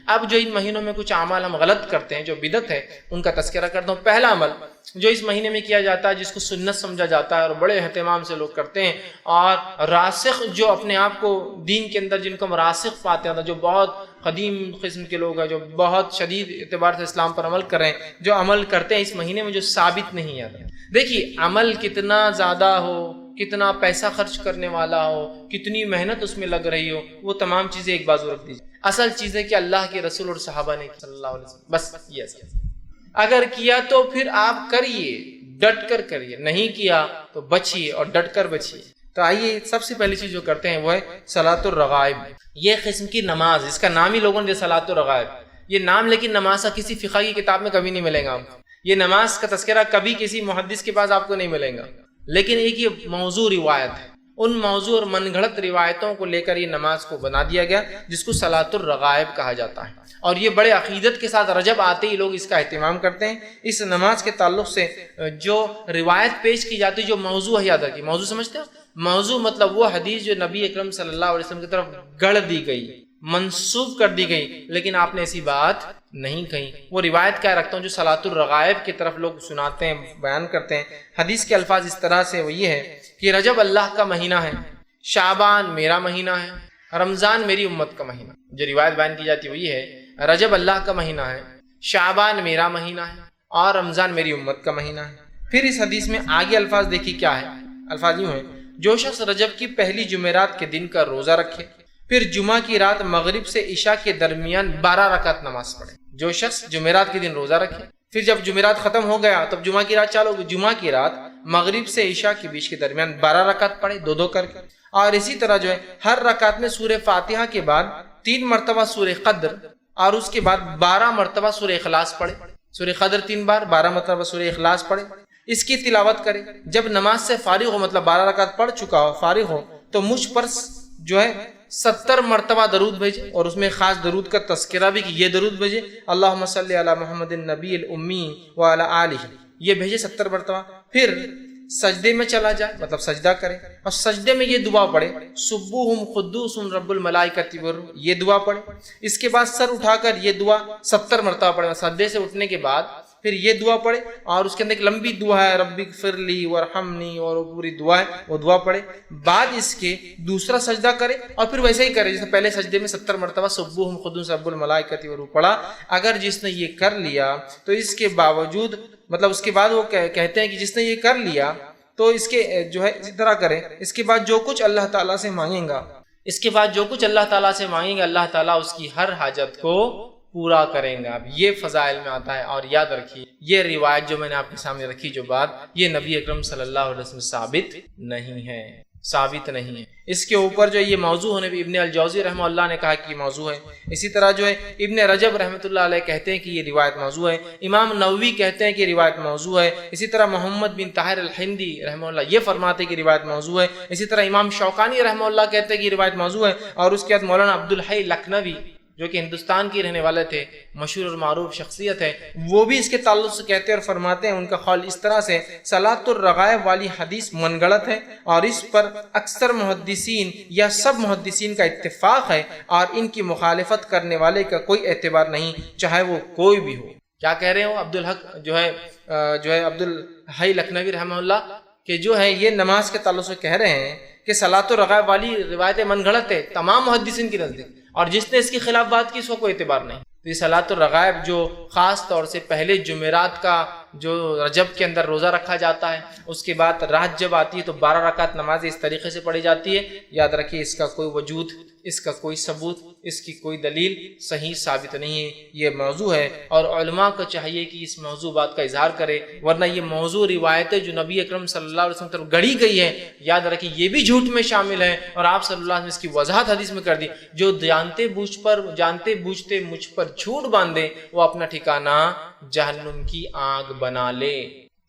اب جو ان مہینوں میں کچھ اعمال ہم غلط کرتے ہیں جو بدعت ہے ان کا تذکرہ کرتا ہوں۔ پہلا عمل جو اس مہینے میں کیا جاتا ہے جس کو سنت سمجھا جاتا ہے اور بڑے اہتمام سے لوگ کرتے ہیں، اور راسخ جو اپنے آپ کو دین کے اندر جن کو ہم راسخ پاتے ہیں، جو بہت قدیم قسم کے لوگ ہیں، جو بہت شدید اعتبار سے اسلام پر عمل کر رہے ہیں، جو عمل کرتے ہیں اس مہینے میں جو ثابت نہیں ہے۔ دیکھیے عمل کتنا زیادہ ہو، کتنا پیسہ خرچ کرنے والا ہو، کتنی محنت اس میں لگ رہی ہو، وہ تمام چیزیں ایک بازو رکھ دیجیے۔ اصل چیز ہے کہ اللہ کے رسول اور صحابہ نے صلی اللہ علیہ وسلم، بس یہ اصل۔ اگر کیا تو پھر آپ کریے، ڈٹ کر کریے، نہیں کیا تو بچیے اور ڈٹ کر بچیے۔ تو آئیے سب سے پہلی چیز جو کرتے ہیں وہ ہے صلاۃ الرغائب۔ یہ قسم کی نماز، اس کا نام ہی لوگوں نے صلاۃ الرغائب، یہ نام لیکن نماز کا کسی فقہ کی کتاب میں کبھی نہیں ملے گا آپ کو، یہ نماز کا تذکرہ کبھی کسی محدث کے پاس آپ کو نہیں ملے گا، لیکن ایک یہ موضوع روایت ہے، ان موضوع اور من گھڑت روایتوں کو لے کر یہ نماز کو بنا دیا گیا جس کو صلاۃ الرغائب کہا جاتا ہے، اور یہ بڑے عقیدت کے ساتھ رجب آتے ہی لوگ اس کا اہتمام کرتے ہیں۔ اس نماز کے تعلق سے جو روایت پیش کی جاتی ہے، جو موضوع ہے، یاد رکھیے موضوع سمجھتے ہو؟ موضوع مطلب وہ حدیث جو نبی اکرم صلی اللہ علیہ وسلم کی طرف گڑھ دی گئی، منسوب کر دی گئی، لیکن آپ نے ایسی بات نہیں کہی، وہ روایت کیا رکھتا ہوں جو صلاۃ الرغائب کی طرف لوگ سناتے ہیں، بیان کرتے ہیں۔ حدیث کے الفاظ اس طرح سے وہ یہ ہے کہ رجب اللہ کا مہینہ ہے، شعبان میرا مہینہ ہے، رمضان میری امت کا مہینہ۔ جو روایت بیان کی جاتی ہے وہ یہ ہے رجب اللہ کا مہینہ ہے، شعبان میرا مہینہ ہے، اور رمضان میری امت کا مہینہ ہے۔ پھر اس حدیث میں آگے الفاظ دیکھیے کیا ہے، الفاظ یوں ہیں جو شخص رجب کی پہلی جمعرات کے دن کا روزہ رکھے، پھر جمعہ کی رات مغرب سے عشاء کے درمیان 12 رکعت نماز پڑھے۔ جو شخص جمعرات کے دن روزہ رکھے، پھر جب جمعرات ختم ہو گیا تب جمعہ کی رات چالو ہوگی، جمعہ کی رات مغرب سے عشاء کے بیچ کے درمیان 12 رکعت پڑھے، دو دو کر کے، اور اسی طرح جو ہے ہر رکعت میں سورہ فاتحہ کے بعد 3 مرتبہ سورہ قدر، اور اس کے بعد 12 مرتبہ سورہ اخلاص پڑھے۔ سورہ قدر 3 بار، 12 مرتبہ سورہ اخلاص پڑھے، اس کی تلاوت کرے۔ جب نماز سے فارغ ہو، مطلب 12 رکعت پڑھ چکا ہو، فارغ ہو، تو مجھ پر جو ہے 70 مرتبہ درود بھیجے، اور اس میں خاص درود کا تذکرہ بھی کہ یہ درود بھیجے اللہم صلی علی محمد النبی الامی وعلی آلہ، یہ بھیجے 70 مرتبہ۔ پھر سجدے میں چلا جائے، مطلب سجدہ کرے، اور سجدے میں یہ دعا پڑھے سبوہم قدوس رب الملائکۃ والروح، یہ دعا پڑھے۔ اس کے بعد سر اٹھا کر یہ دعا 70 مرتبہ پڑھے، سجدے سے اٹھنے کے بعد پھر یہ دعا پڑھے، اور اس کے اندر ایک لمبی دعا ہے رب اغفر لی وارحمنی، اور وہ پوری دعا ہے، وہ دعا پڑھے۔ بعد اس کے دوسرا سجدہ کرے، اور پھر ویسے ہی کرے جیسے پہلے سجدے میں 70 مرتبہ سبوہم قدوس رب الملائکۃ والروح پڑھا۔ اگر جس نے یہ کر لیا تو اس کے باوجود، مطلب اس کے بعد وہ کہتے ہیں کہ جس نے یہ کر لیا تو اس کے جو ہے اسی طرح کرے، اس کے بعد جو کچھ اللہ تعالیٰ سے مانگیں گا، اس کے بعد جو کچھ اللہ تعالیٰ سے مانگیں گا اللہ تعالیٰ اس کی ہر حاجت کو پورا کریں گا۔ اب یہ فضائل میں آتا ہے، اور یاد رکھیے یہ روایت جو میں نے آپ کے سامنے رکھی جو بات، یہ نبی اکرم صلی اللہ علیہ وسلم ثابت نہیں ہے، ثابت نہیں ہے۔ اس کے اوپر جو یہ موضوع ہونے بھی ابن الجوزی رحمہ اللہ نے کہا کہ یہ موضوع ہے، اسی طرح جو ہے ابن رجب رحمۃ اللہ علیہ کہتے ہیں کہ یہ روایت موضوع ہے، امام نووی کہتے ہیں کہ روایت موضوع ہے، اسی طرح محمد بن طاہر الہندی رحمہ اللہ یہ فرماتے ہیں کہ روایت موضوع ہے، اسی طرح امام شوکانی رحمہ اللہ کہتے ہیں کہ یہ روایت موضوع ہے، اور اس کے بعد مولانا عبدالحی لکھنوی جو کہ ہندوستان کے رہنے والے تھے، مشہور اور معروف شخصیت ہے، وہ بھی اس کے تعلق سے کہتے ہیں اور فرماتے ہیں، ان کا قول اس طرح سے صلاۃ الرغائب والی حدیث من گڑت ہے، اور اس پر اکثر محدثین یا سب محدثین کا اتفاق ہے، اور ان کی مخالفت کرنے والے کا کوئی اعتبار نہیں، چاہے وہ کوئی بھی ہو۔ کیا کہہ رہے ہو عبدالحق جو ہے عبدالحی لکھنوی رحمہ اللہ کہ جو ہے یہ نماز کے تعلق سے کہہ رہے ہیں کہ صلاۃ الرغائب والی روایتیں من گھڑت ہے تمام محدثین کی نزدیک، اور جس نے اس کی خلاف بات کی اس کو کوئی اعتبار نہیں۔ تو یہ صلاۃ الرغائب جو خاص طور سے پہلے جمعرات کا جو رجب کے اندر روزہ رکھا جاتا ہے، اس کے بعد رات جب آتی ہے تو 12 رکعت نماز اس طریقے سے پڑھی جاتی ہے۔ یاد رکھیے اس کا کوئی وجود، اس کا کوئی ثبوت، اس کی کوئی دلیل صحیح ثابت نہیں ہے، یہ موضوع ہے، اور علماء کو چاہیے کہ اس موضوع بات کا اظہار کرے، ورنہ یہ موضوع روایتیں جو نبی اکرم صلی اللہ علیہ وسلم طرف گڑھی گئی ہے، یاد رکھیے یہ بھی جھوٹ میں شامل ہے، اور آپ صلی اللہ علیہ وسلم اس کی وضاحت حدیث میں کر دی، جو جانتے بوجھتے مجھ پر جھوٹ باندھے وہ اپنا ٹھکانہ جہنم کی آگ بنا لے۔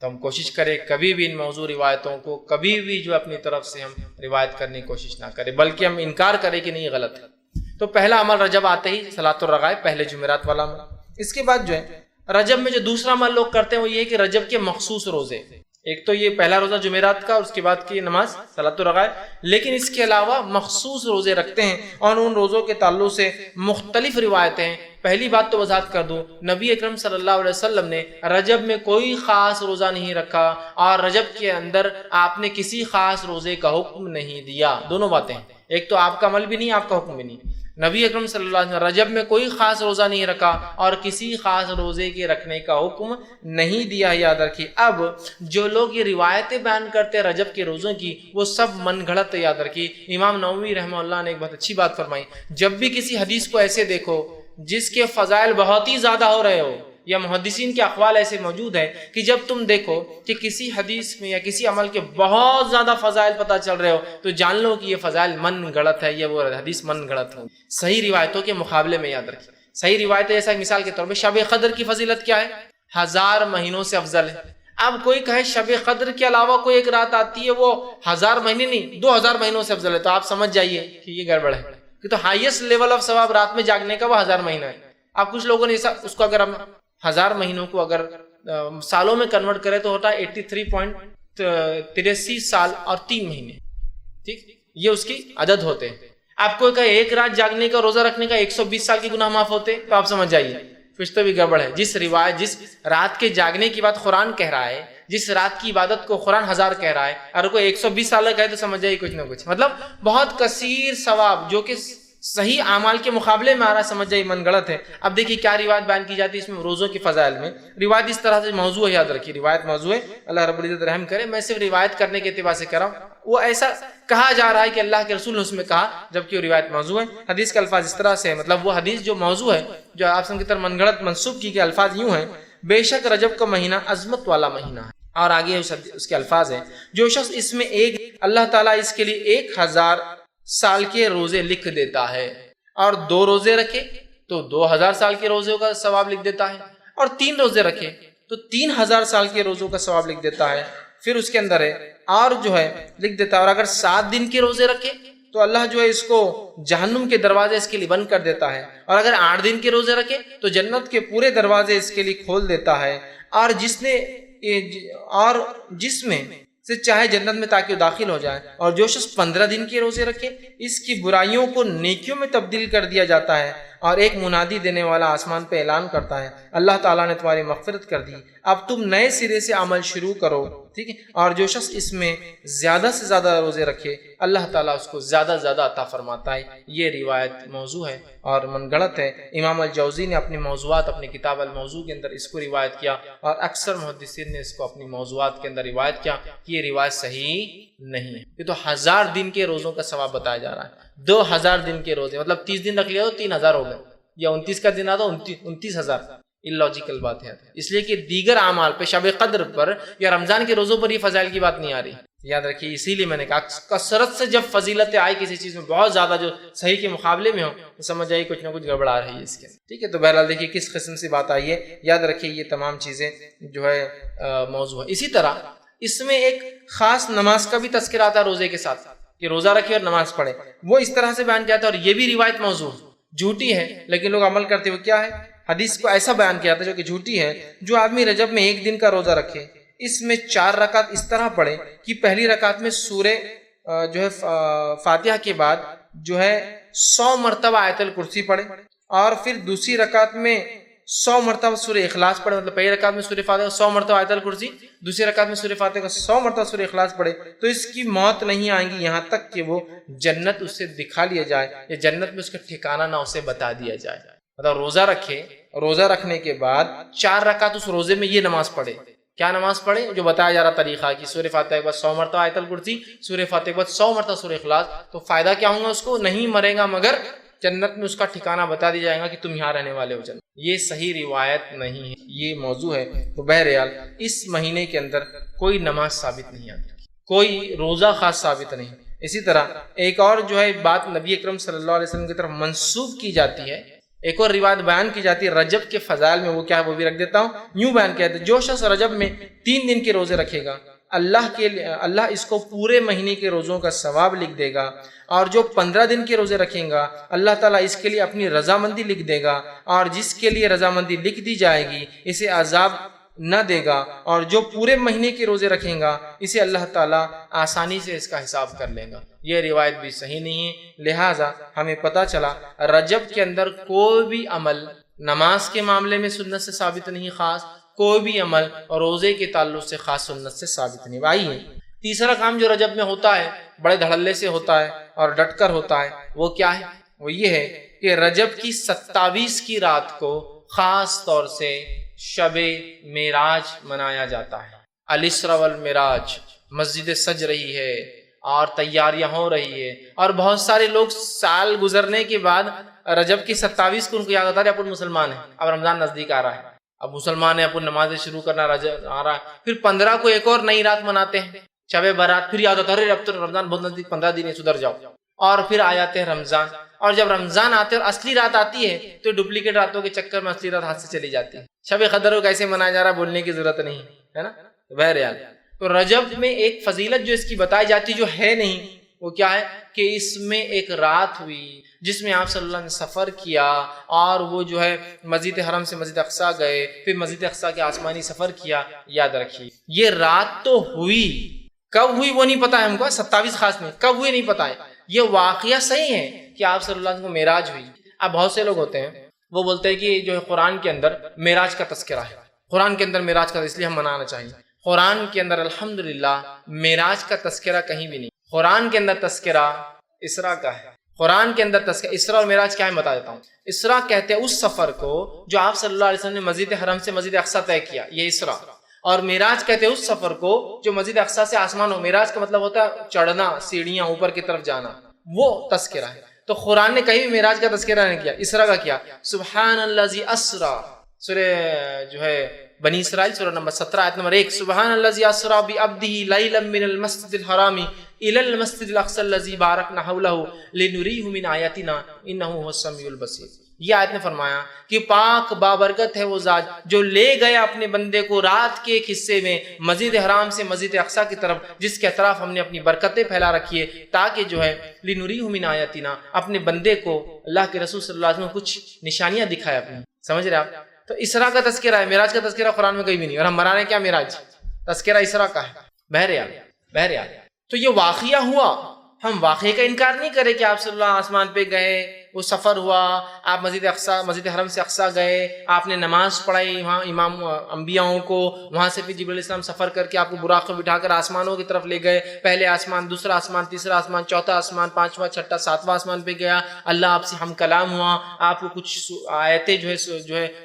تو ہم کوشش کریں کبھی بھی ان موضوع روایتوں کو کبھی بھی جو اپنی طرف سے ہم روایت کرنے کی کوشش نہ کریں، بلکہ ہم انکار کریں کہ نہیں غلط ہے۔ تو پہلا عمل رجب آتے ہی صلاۃ الرغائب، پہلے جمعرات والا عمل۔ اس کے بعد جو ہے رجب میں جو دوسرا عمل لوگ کرتے ہیں وہ یہ ہے کہ رجب کے مخصوص روزے، ایک تو یہ پہلا روزہ جمعرات کا، اس کے بعد کی نماز صلاۃ الرغائب، لیکن اس کے علاوہ مخصوص روزے رکھتے ہیں، اور ان روزوں کے تعلق سے مختلف روایتیں ہیں۔ پہلی بات تو وضاحت کر دوں، نبی اکرم صلی اللہ علیہ وسلم نے رجب میں کوئی خاص روزہ نہیں رکھا اور رجب کے اندر آپ نے کسی خاص روزے کا حکم نہیں دیا۔ دونوں باتیں، ایک تو آپ کا عمل بھی نہیں، آپ کا حکم بھی نہیں۔ نبی اکرم صلی اللہ علیہ وسلم رجب میں کوئی خاص روزہ نہیں رکھا اور کسی خاص روزے کے رکھنے کا حکم نہیں دیا، یاد رکھیے۔ اب جو لوگ یہ روایتیں بیان کرتے ہیں رجب کے روزوں کی، وہ سب من گھڑت، یاد رکھیے۔ امام نووی رحمہ اللہ نے ایک بہت اچھی بات فرمائی، جب بھی کسی حدیث کو ایسے دیکھو جس کے فضائل بہت ہی زیادہ ہو رہے ہو، یا محدثین کے اقوال ایسے موجود ہیں کہ جب تم دیکھو کہ کسی حدیث میں یا کسی عمل کے بہت زیادہ فضائل پتہ چل رہے ہو، تو جان لو کہ یہ فضائل من گھڑت ہے، یہ وہ حدیث من گھڑت ہو۔ صحیح روایتوں کے مقابلے میں یاد رکھیں، صحیح روایتیں جیسا مثال کے طور پہ شب قدر کی فضیلت کیا ہے؟ 1000 مہینوں سے افضل ہے۔ اب کوئی کہے شب قدر کے علاوہ کوئی ایک رات آتی ہے وہ 1000 مہینے نہیں 2000 مہینوں سے افضل ہے، تو آپ سمجھ جائیے کہ یہ گڑبڑ ہے، کہ تو ہائیسٹ لیول آف ثواب رات میں جاگنے کا وہ 1000 مہینہ ہے۔ اب کچھ لوگوں نے اس کو اگر ہم 1000 مہینوں کو اگر سالوں میں کنورٹ کرے تو ہوتا ہے 83.83 سال اور 3 مہینے، ٹھیک، یہ اس کی عدد ہوتے ہیں۔ آپ کو کہے ایک رات جاگنے کا روزہ رکھنے کا 120 سال کے گناہ معاف ہوتے، تو آپ سمجھ جائیے کچھ تو بھی گڑبڑ ہے۔ جس رات کے جاگنے کی بات قرآن کہہ رہا ہے، جس رات کی عبادت کو قرآن 1000 کہہ رہا ہے، اور کوئی 120 سال کہے تو سمجھ جائیے کچھ نہ کچھ، مطلب بہت کثیر ثواب جو کہ صحیح اعمال کے مقابلے میں آ رہا ہے، سمجھ جائیے من گڑت ہے۔ اب دیکھیے کیا روایت بیان کی جاتی ہے اس میں روزوں کے فضائل میں۔ روایت اس طرح سے موضوع ہے، یاد رکھیے روایت موضوع ہے، اللہ رب العزت رحم کرے، میں صرف روایت کرنے کے اعتبار سے کر رہا ہوں۔ وہ ایسا کہا جا رہا ہے کہ اللہ کے رسول نے اس میں کہا، جبکہ وہ روایت موضوع ہے۔ حدیث کے الفاظ اس طرح سے ہے، مطلب وہ حدیث جو موضوع ہے، جو آپ کی طرف من گڑت منسوب کی گئے الفاظ یوں ہیں: بے شک رجب کا مہینہ عظمت والا مہینہ ہے، اور آگے اس کے الفاظ ہیں: جو شخص اس میں اللہ تعالیٰ اس کے لیے 1000 سال کے روزے لکھ دیتا ہے، اور 2 روزے رکھے تو 2000 سال کے روزوں کا ثواب لکھ دیتا ہے، اور 3 روزے رکھے تو 3000 سال کے روزوں کا ثواب لکھ دیتا ہے۔ پھر اس کے اندر ہے اور جو ہے لکھ دیتا ہے، اور اگر 7 دن کے روزے رکھے تو اللہ جو ہے اس کو جہنم کے دروازے اس کے لیے بند کر دیتا ہے، اور اگر 8 دن کے روزے رکھے تو جنت کے پورے دروازے اس کے لیے کھول دیتا ہے، اور جس میں سے چاہے جنت میں تاکہ وہ داخل ہو جائے۔ اور جو شخص 15 دن کے روزے رکھے، اس کی برائیوں کو نیکیوں میں تبدیل کر دیا جاتا ہے، اور ایک منادی دینے والا آسمان پہ اعلان کرتا ہے: اللہ تعالیٰ نے تمہاری مغفرت کر دی، اب تم نئے سرے سے عمل شروع کرو، ٹھیک ہے۔ اور جو شخص اس میں زیادہ سے زیادہ روزے رکھے، اللہ تعالیٰ اس کو زیادہ زیادہ عطا فرماتا ہے۔ یہ روایت موضوع ہے اور من گڑت ہے۔ امام الجوزی نے اپنی موضوعات اپنی کتاب الموضوع کے اندر اس کو روایت کیا، اور اکثر محدثین نے اس کو اپنی موضوعات کے اندر روایت کیا کہ یہ روایت صحیح نہیں ہے۔ یہ تو 1000 دن کے روزوں کا ثواب بتایا جا رہا ہے، 2000 دن کے روزے، مطلب 30 دن رکھ لیا تو 3000 ہو گئے، یا 29 کا دن آتا 29000۔ اللاجیکل بات ہے، اس لیے کہ دیگر اعمال پہ، شب قدر پر یا رمضان کے روزوں پر یہ فضائل کی بات نہیں آ رہی، یاد رکھیے۔ اسی لیے میں نے کہا کثرت سے جب فضیلتیں آئی کسی چیز میں بہت زیادہ جو صحیح کے مقابلے میں ہو، تو سمجھ آئیے کچھ نہ کچھ گڑبڑ آ رہی ہے اس کے، ٹھیک ہے۔ تو بہرحال دیکھیے کس قسم سے بات آئی ہے، یاد رکھیے یہ تمام چیزیں جو ہے موضوع ہے۔ اسی طرح اس میں ایک خاص نماز کا بھی تذکرہ آتا ہے روزے کے ساتھ، کہ روزہ رکھے اور نماز پڑھے، وہ اس طرح سے بیان کیا جاتا ہے، اور یہ بھی روایت موضوع جھوٹی ہے، لیکن لوگ عمل کرتے ہوئے کیا ہے، حدیث کو ایسا بیان کیا جاتا ہے جو کہ جھوٹی ہے: جو آدمی رجب میں 1 دن کا روزہ رکھے، اس میں 4 رکعت اس طرح پڑھے کہ پہلی رکعت میں سورہ جو ہے فاتحہ کے بعد جو ہے 100 مرتبہ آیت الکرسی پڑھے، اور پھر دوسری رکعت میں 100 مرتبہ سورہ اخلاص پڑھے، مطلب پہلی رکعت میں سورہ فاتحہ 100 مرتبہ آیت الکرسی، دوسری رکعت میں سورہ فاتحہ کا 100 مرتبہ سورہ اخلاص پڑھے، تو اس کی موت نہیں آئے گی یہاں تک کہ وہ جنت اس سے دکھا لیا جائے، یا جنت میں اس کا ٹھکانہ نہ اسے بتا دیا جائے۔ مطلب روزہ رکھے، روزہ رکھنے کے بعد 4 رکعت اس روزے میں یہ نماز پڑھے۔ کیا نماز پڑھے؟ جو بتایا جا رہا طریقہ کہ سورہ فاتحہ کے بعد 100 مرتبہ آیت الکرسی، سورہ فاتحہ کے بعد 100 مرتبہ سورہ اخلاص، تو فائدہ کیا ہوگا اس کو؟ نہیں مرے گا، مگر جنت میں اس کا ٹھکانہ بتا دیا جائے گا کہ تم یہاں رہنے والے ہو جنت۔ یہ صحیح روایت نہیں ہے، یہ موضوع ہے۔ تو بہرحال اس مہینے کے اندر کوئی نماز ثابت نہیں آتی، کوئی روزہ خاص ثابت نہیں۔ اسی طرح ایک اور جو ہے بات نبی اکرم صلی اللہ علیہ وسلم کی طرف منسوب کی جاتی ہے، ایک اور روایت بیان کی جاتی ہے رجب کے فضائل میں، وہ کیا ہے وہ بھی رکھ دیتا ہوں۔ یوں بیان کیا جاتا ہے: جو شخص رجب میں 3 دن کے روزے رکھے گا، اللہ اس کو پورے مہینے کے روزوں کا ثواب لکھ دے گا، اور جو 15 دن کے روزے رکھیں گا اللہ تعالیٰ اس کے لیے اپنی رضامندی لکھ دے گا، اور جس کے لیے رضامندی لکھ دی جائے گی اسے عذاب نہ دے گا، اور جو پورے مہینے کے روزے رکھیں گا اسے اللہ تعالیٰ آسانی سے اس کا حساب کر لے گا۔ یہ روایت بھی صحیح نہیں ہے، لہٰذا ہمیں پتہ چلا رجب کے اندر کوئی بھی عمل نماز کے معاملے میں سنت سے ثابت نہیں خاص، کوئی بھی عمل اور روزے کے تعلق سے خاص سنت سے ثابت نہیں۔ آئیے تیسرا کام جو رجب میں ہوتا ہے، بڑے دھڑلے سے ہوتا ہے اور ڈٹ کر ہوتا ہے، وہ کیا ہے؟ وہ یہ ہے کہ رجب کی 27 کی رات کو خاص طور سے شب معراج منایا جاتا ہے۔ الاسراء والمعراج، مسجد سج رہی ہے اور تیاریاں ہو رہی ہے، اور بہت سارے لوگ سال گزرنے کے بعد رجب کی 27 کو ان کو یاد آتا ہے اپن مسلمان ہیں، اب رمضان نزدیک آ رہا ہے، اب مسلمان ہیں، اپن نمازیں شروع کرنا رجب آ رہا ہے، پھر 15 کو ایک اور نئی رات مناتے ہیں شب برات، پھر یاد آتا ہے اب تو رمضان بہت نزدیک، 15 دن ہے، سدھر جاؤ، اور پھر آ جاتے ہیں رمضان، اور جب رمضان آتے اور اصلی رات آتی ہے تو ڈپلیکیٹ راتوں کے چکر میں اصلی رات ہاتھ سے چلی جاتی ہے۔ شب قدر کو کیسے منایا جا رہا ہے بولنے کی ضرورت نہیں ہے نا، بہرحال تو رجب میں ایک فضیلت جو اس کی بتائی جاتی جو ہے نہیں، وہ کیا ہے کہ اس میں ایک رات ہوئی جس میں آپ صلی اللہ علیہ وسلم نے سفر کیا، اور وہ جو ہے مسجد حرم سے مسجد اقصیٰ گئے، پھر مسجد اقصیٰ کے آسمانی سفر کیا۔ یاد رکھیے یہ رات تو ہوئی، کب ہوئی وہ نہیں پتا ہے ہم کو، 27 خاص میں کب ہوئی نہیں پتا ہے، یہ واقعہ صحیح ہے کہ آپ صلی اللہ علیہ وسلم کو معراج ہوئی۔ اب بہت سے لوگ ہوتے ہیں وہ بولتے ہیں کہ جو ہے قرآن کے اندر معراج کا تذکرہ ہے، قرآن کے اندر معراج کا، اس لیے ہم منانا چاہیے۔ قرآن کے اندر الحمدللہ معراج کا تذکرہ کہیں بھی نہیں، قرآن کے اندر تذکرہ اسراء کا ہے۔ قرآن کے اندر تذکرہ اسراء اور معراج کیا ہے بتا دیتا ہوں۔ اسراء کہتے ہیں اس سفر کو جو آپ صلی اللہ علیہ وسلم نے مسجد حرم سے مسجد اقصیٰ طے کیا، یہ اسراء، اور معراج کہتے ہیں اس سفر کو جو مسجد اقصیٰ سے آسمان ہو۔ معراج کا مطلب ہوتا ہے چڑھنا، سیڑھیاں اوپر کی طرف جانا، وہ تذکرہ ہے۔ تو قرآن نے کہیں بھی معراج کا تذکرہ نہیں کیا، اسراء کا کیا۔ سبحان الذی اسریٰ، سورہ جو ہے بنی اسرائیل سورہ نمبر 17 آیت نمبر 1، سبحان الذی اسریٰ بعبدہ لیلا من المسجد الحرام الی المسجد الاقصی الذی بارکنا حولہ لنریہ من آیاتنا انہ هو السمیع البصیر۔ یہ آیت نے فرمایا کہ پاک بابرکت ہے وہ ذات جو لے گیا اپنے بندے کو رات کے ایک حصے میں مسجد حرام سے مسجد اقصیٰ کی طرف، جس کے اطراف ہم نے اپنی برکتیں پھیلا رکھی ہے، تاکہ جو ہے لنریہ من آیاتنا، اپنے بندے کو اللہ کے رسول صلی اللہ علیہ وسلم کچھ نشانیاں دکھائے اپنی، سمجھ رہے آپ؟ تو اسراء کا تذکرہ ہے، معراج کا تذکرہ قرآن میں کہیں بھی نہیں، اور ہم منا رہے کیا معراج، تذکرہ اسراء کا ہے۔ بہرحال تو یہ واقعہ ہوا، ہم واقعے کا انکار نہیں کریں کہ آپ صلی اللہ آسمان پہ گئے، وہ سفر ہوا، آپ مسجد حرم سے اقصیٰ گئے، آپ نے نماز پڑھائی وہاں امام انبیاءوں کو، وہاں سے پھر جبرائیل علیہ السلام سفر کر کے آپ کو براق میں بٹھا کر آسمانوں کی طرف لے گئے، پہلے آسمان، دوسرا آسمان، تیسرا آسمان، چوتھا آسمان، پانچواں، چھٹا، ساتواں آسمان پہ گیا، اللہ آپ سے ہم کلام ہوا، آپ کو کچھ آیتیں جو ہے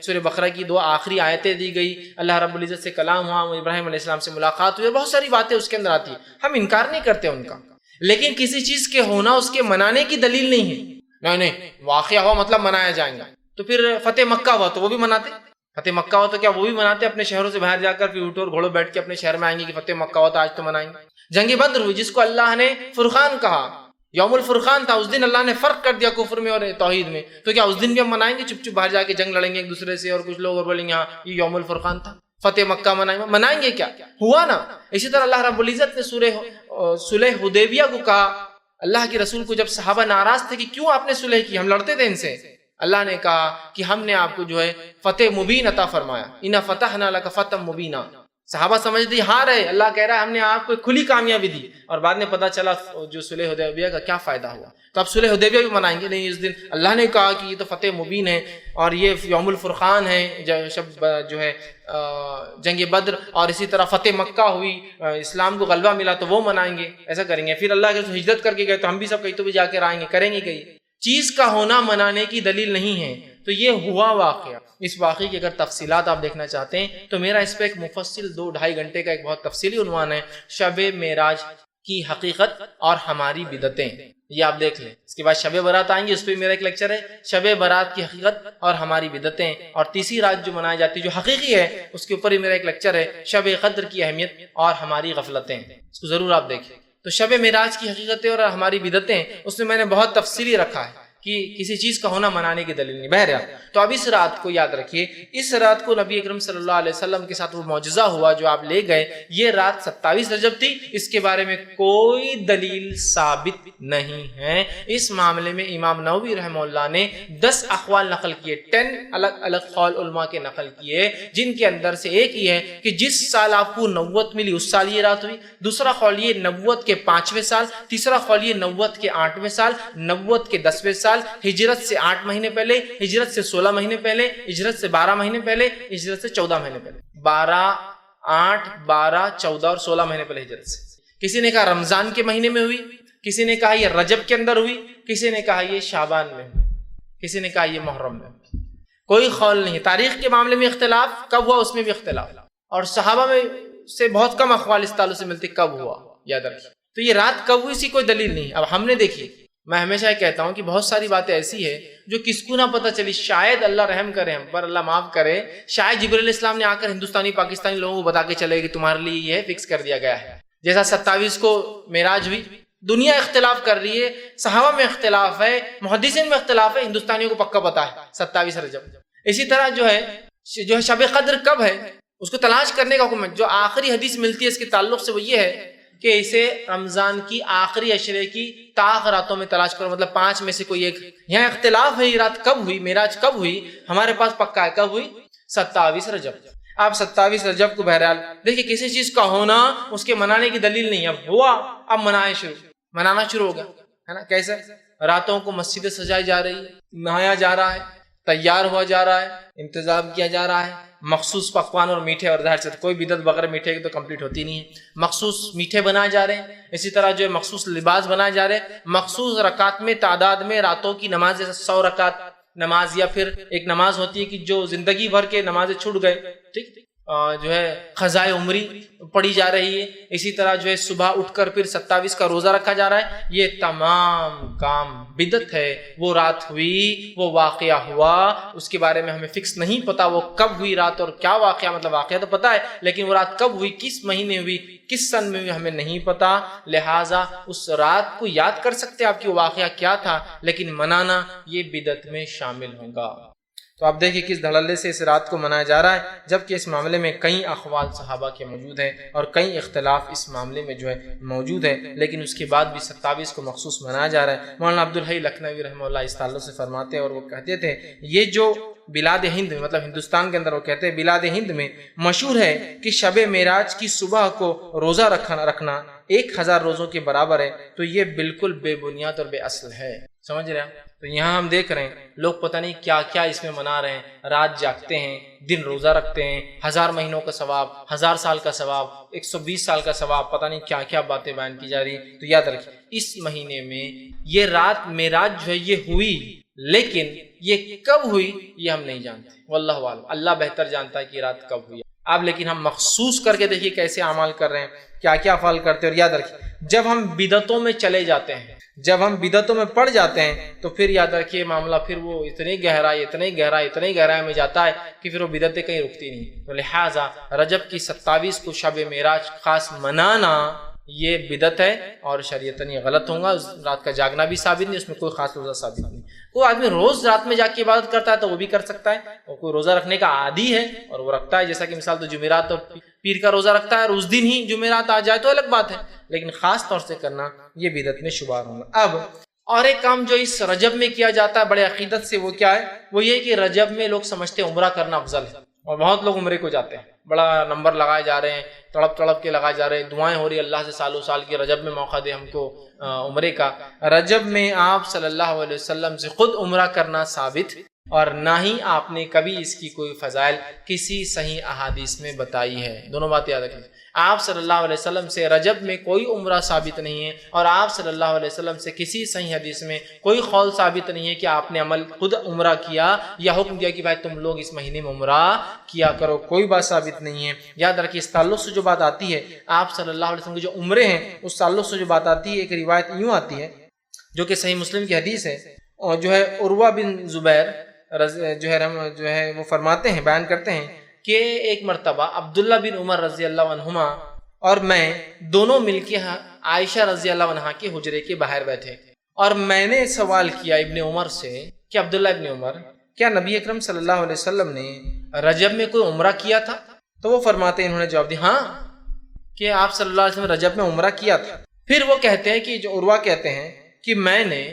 سورہ بقرہ کی 2 آخری آیتیں دی گئی، اللہ رب العزت سے کلام ہوا، ابراہیم علیہ السلام سے ملاقات ہوئی، بہت ساری باتیں اس کے اندر آتی ہیں، ہم انکار نہیں کرتے ان کا، لیکن کسی چیز کے ہونا اس کے منانے کی دلیل نہیں ہے۔ نہیں واقعہ ہوا مطلب منایا جائیں گا، تو پھر فتح مکہ ہوا تو وہ بھی مناتے، فتح مکہ ہوا تو کیا وہ بھی مناتے، اپنے شہروں سے باہر جا کر پھر اونٹوں اور گھوڑوں بیٹھ کے اپنے شہر میں آئیں گے کہ فتح مکہ ہوا تو آج تو منائیں گے۔ جنگ بدر ہوئی جس کو اللہ نے فرقان کہا، یوم الفرقان تھا، اس دن اللہ نے فرق کر دیا کفر میں اور توحید میں، تو کیا اس دن بھی ہم منائیں گے چپ چپ باہر جا کے جنگ لڑیں گے ایک دوسرے سے، اور کچھ لوگ اور بولیں گے ہاں یہ یوم الفرقان تھا، فتح مکہ منائیں گے کیا؟ ہوا نا۔ اسی طرح اللہ رب العزت نے صلح حدیبیہ کو کہا، اللہ کے رسول کو جب صحابہ ناراض تھے کہ کیوں آپ نے صلح کی، ہم لڑتے تھے ان سے، اللہ نے کہا کہ ہم نے آپ کو جو ہے فتح مبین عطا فرمایا، اِنَّا فَتَحْنَا لَكَ فَتْحًا مُبِينًا۔ صحابہ سمجھتے ہاں رہے، اللہ کہہ رہا ہے ہم نے آپ کو کھلی کامیابی دی، اور بعد میں پتہ چلا جو صلح حدیبیہ کا کیا فائدہ ہوا، تو اب صلح حدیبیہ بھی منائیں گے نہیں، اس دن اللہ نے کہا کہ یہ تو فتح مبین ہے، اور یہ یوم الفرقان ہے شب جو ہے جنگ بدر، اور اسی طرح فتح مکہ ہوئی، اسلام کو غلبہ ملا تو وہ منائیں گے، ایسا کریں گے۔ پھر اللہ کے رسول ہجرت کر کے گئے تو ہم بھی سب کہیں تو بھی جا کے آئیں گے، کریں گے کہیں، چیز کا ہونا منانے کی دلیل نہیں ہے۔ تو یہ ہوا واقعہ، اس واقعے کی اگر تفصیلات آپ دیکھنا چاہتے ہیں تو میرا اس پہ ایک مفصل 2-2.5 گھنٹے کا ایک بہت تفصیلی عنوان ہے، شب معراج کی حقیقت اور ہماری بدعتیں، یہ آپ دیکھ لیں۔ اس کے بعد شب برات آئیں گے، اس پہ میرا ایک لیکچر ہے، شب برات کی حقیقت اور ہماری بدعتیں، اور تیسری رات جو منائی جاتی ہے جو حقیقی ہے اس کے اوپر ہی میرا ایک لیکچر ہے، شب قدر کی اہمیت اور ہماری غفلتیں، اس کو ضرور آپ دیکھیں۔ تو شب معراج کی حقیقتیں اور ہماری بدعتیں، اس میں میں نے بہت تفصیلی رکھا ہے کہ کسی چیز کا ہونا منانے کی دلیل نہیں۔ بہرحال تو اب اس رات کو یاد رکھیے، اس رات کو نبی اکرم صلی اللہ علیہ وسلم کے ساتھ وہ معجزہ ہوا جو آپ لے گئے، یہ رات 27 رجب تھی، اس کے بارے میں کوئی دلیل ثابت نہیں ہے۔ اس معاملے میں امام نووی رحمہ اللہ نے 10 اقوال نقل کیے، 10 الگ الگ قول علماء کے نقل کیے، جن کے اندر سے ایک یہ ہے کہ جس سال آپ کو نبوت ملی اس سال یہ رات ہوئی، دوسرا قول یہ نبوت کے 5ویں سال، تیسرا قول یہ نبوت کے 8ویں سال، نبوت کے 10ویں سال، سال، ہجرت سے 8 مہینے پہلے، ہجرت سے 16 مہینے پہلے، ہجرت سے 12 مہینے پہلے، ہجرت سے 14 مہینے پہلے، 8 12 14 اور 16 مہینے پہلے ہجرت سے۔ کسی نے کہا رمضان کے مہینے میں ہوئی، کسی نے کہا یہ رجب کے اندر ہوئی، کسی نے کہا یہ شعبان میں ہوئی، کسی نے کہا یہ محرم میں ہوئی۔ کوئی قول نہیں۔ تاریخ کے معاملے میں اختلاف، کب ہوا اس میں بھی اختلاف، اور صحابہ میں سے بہت کم اقوال اس تعلق سے ملتے کب ہوا، یاد رکھیے۔ تو یہ رات کب ہوئی، اسی کوئی دلیل نہیں۔ اب ہم نے دیکھی، میں ہمیشہ یہ کہتا ہوں کہ بہت ساری باتیں ایسی ہے جو کس کو نہ پتہ چلی، شاید اللہ رحم کرے ہم پر، اللہ معاف کرے، شاید جبرائیل علیہ السلام نے آ کر ہندوستانی پاکستانی لوگوں کو بتا کے چلے کہ تمہارے لیے یہ فکس کر دیا گیا ہے۔ جیسا 27 کو معراج ہوئی، دنیا اختلاف کر رہی ہے، صحابہ میں اختلاف ہے، محدثین میں اختلاف ہے، ہندوستانیوں کو پکا پتہ ہے 27 رجب۔ اسی طرح جو ہے شب قدر کب ہے اس کو تلاش کرنے کا حکم ہے۔ جو آخری حدیث ملتی ہے اس کے تعلق سے وہ یہ ہے کہ اسے رمضان کی آخری عشرے کی طاق راتوں میں تلاش کرو، مطلب 5 میں سے کوئی ایک۔ یہاں اختلاف ہے یہ رات کب ہوئی، معراج کب ہوئی، ہمارے پاس پکا ہے کب ہوئی، 27 رجب۔ آپ 27 رجب کو بہرحال دیکھیں، کسی چیز کا ہونا اس کے منانے کی دلیل نہیں، اب ہوا اب منانا شروع ہو گیا ہے نا۔ کیسے؟ راتوں کو مسجدیں سجائی جا رہی ہے، نہایا جا رہا ہے، تیار ہوا جا رہا ہے، انتظام کیا جا رہا ہے، مخصوص پکوان اور میٹھے، اور ظاہر سے کوئی بدعت بغیر میٹھے کی تو کمپلیٹ ہوتی نہیں ہے، مخصوص میٹھے بنائے جا رہے ہیں، اسی طرح جو ہے مخصوص لباس بنائے جا رہے ہیں، مخصوص رکعت میں تعداد میں راتوں کی نماز، جیسے 100 رکعت نماز، یا پھر ایک نماز ہوتی ہے کہ جو زندگی بھر کے نمازیں چھوٹ گئے، ٹھیک، جو ہے قضائے عمری پڑھی جا رہی ہے۔ اسی طرح جو ہے صبح اٹھ کر پھر 27 کا روزہ رکھا جا رہا ہے۔ یہ تمام کام بدعت ہے۔ وہ رات ہوئی، وہ واقعہ ہوا، اس کے بارے میں ہمیں فکس نہیں پتا وہ کب ہوئی رات اور کیا واقعہ، مطلب واقعہ تو پتا ہے لیکن وہ رات کب ہوئی، کس مہینے ہوئی، کس سن میں ہوئی، ہمیں نہیں پتا۔ لہٰذا اس رات کو یاد کر سکتے آپ کہ وہ واقعہ کیا تھا، لیکن منانا یہ بدعت میں شامل ہوگا۔ تو آپ دیکھیں کس دھڑلے سے اس رات کو منایا جا رہا ہے، جبکہ اس معاملے میں کئی اقوال صحابہ کے موجود ہیں اور کئی اختلاف اس معاملے میں جو ہے موجود ہے، لیکن اس کے بعد بھی 27 کو مخصوص منایا جا رہا ہے۔ مولانا عبدالحی لکھنوی رحمہ اللہ اس تعلق سے فرماتے ہیں، اور وہ کہتے تھے یہ جو بلاد ہند میں، مطلب ہندوستان کے اندر، وہ کہتے ہیں بلاد ہند میں مشہور ہے کہ شب معراج کی صبح کو روزہ رکھنا 1000 روزوں کے برابر ہے، تو یہ بالکل بے بنیاد اور بے اصل ہے۔ سمجھ رہے ہیں؟ تو یہاں ہم دیکھ رہے ہیں لوگ پتہ نہیں کیا کیا اس میں منا رہے ہیں، رات جاگتے ہیں، دن روزہ رکھتے ہیں، 1000 مہینوں کا ثواب، 1000 سال کا ثواب، 120 سال کا ثواب، پتہ نہیں کیا کیا باتیں بیان کی جا رہی ہیں۔ تو یاد رکھیں اس مہینے میں یہ رات معراج جو ہے یہ ہوئی، لیکن یہ کب ہوئی یہ ہم نہیں جانتے، واللہ عالم، اللہ بہتر جانتا ہے کہ یہ رات کب ہوئی۔ اب لیکن ہم مخصوص کر کے دیکھیے کیسے اعمال کر رہے ہیں، کیا کیا افعال کرتے ہیں۔ اور یاد رکھیں جب ہم بدعتوں میں چلے جاتے ہیں، جب ہم بدعتوں میں پڑ جاتے ہیں، تو پھر یاد رکھیے معاملہ پھر وہ اتنی گہرائی میں جاتا ہے کہ پھر وہ بدعتیں کہیں رکتی نہیں۔ تو لہٰذا رجب کی 27 کو شب معراج خاص منانا یہ بدعت ہے اور شریعتاً یہ غلط ہوگا۔ رات کا جاگنا بھی ثابت نہیں، اس میں کوئی خاص روزہ ثابت نہیں۔ کوئی آدمی روز رات میں جاگ کے عبادت کرتا ہے تو وہ بھی کر سکتا ہے، اور کوئی روزہ رکھنے کا عادی ہے اور وہ رکھتا ہے، جیسا کہ مثال تو جمعرات اور پیر کا روزہ رکھتا ہے اور اس دن ہی جمعرات آ جائے تو الگ بات ہے، لیکن خاص طور سے کرنا یہ بدعت میں شمار ہوگا۔ اب اور ایک کام جو اس رجب میں کیا جاتا ہے بڑے عقیدت سے، وہ کیا ہے؟ وہ یہ کہ رجب میں لوگ سمجھتے ہیں عمرہ کرنا افضل ہے، اور بہت لوگ عمرے کو جاتے ہیں، بڑا نمبر لگائے جا رہے ہیں، تڑپ کے لگائے جا رہے ہیں، دعائیں ہو رہی ہیں اللہ سے سالوں سال کی رجب میں موقع دے ہم کو عمرے کا۔ رجب میں آپ صلی اللہ علیہ وسلم سے خود عمرہ کرنا ثابت، اور نہ ہی آپ نے کبھی اس کی کوئی فضائل کسی صحیح احادیث میں بتائی ہے۔ دونوں باتیں یاد رکھیں، آپ صلی اللہ علیہ وسلم سے رجب میں کوئی عمرہ ثابت نہیں ہے، اور آپ صلی اللہ علیہ وسلم سے کسی صحیح حدیث میں کوئی قول ثابت نہیں ہے کہ آپ نے عمل خود عمرہ کیا یا حکم دیا کہ بھائی تم لوگ اس مہینے میں عمرہ کیا کرو، کوئی بات ثابت نہیں ہے۔ یاد رکھیے اس تعلق سے جو بات آتی ہے آپ صلی اللہ علیہ وسلم کے جو عمرے ہیں اس تعلق سے جو بات آتی ہے، ایک روایت یوں آتی ہے جو کہ صحیح مسلم کی حدیث ہے، اور جو ہے عروہ بن زبیر جو ہے وہ فرماتے ہیں، بیان کرتے ہیں کہ ایک مرتبہ عبداللہ بن عمر رضی اللہ عنہما اور میں دونوں مل کے عائشہ رضی اللہ عنہا کے حجرے کے باہر بیٹھے، اور میں نے سوال کیا ابن عمر سے کہ عبداللہ ابن عمر، کیا نبی اکرم صلی اللہ علیہ وسلم نے رجب میں کوئی عمرہ کیا تھا؟ تو وہ فرماتے ہیں، انہوں نے جواب دیا ہاں کہ آپ صلی اللہ علیہ وسلم رجب میں عمرہ کیا تھا۔ پھر وہ کہتے ہیں کہ جو عروہ کہتے ہیں کہ میں نے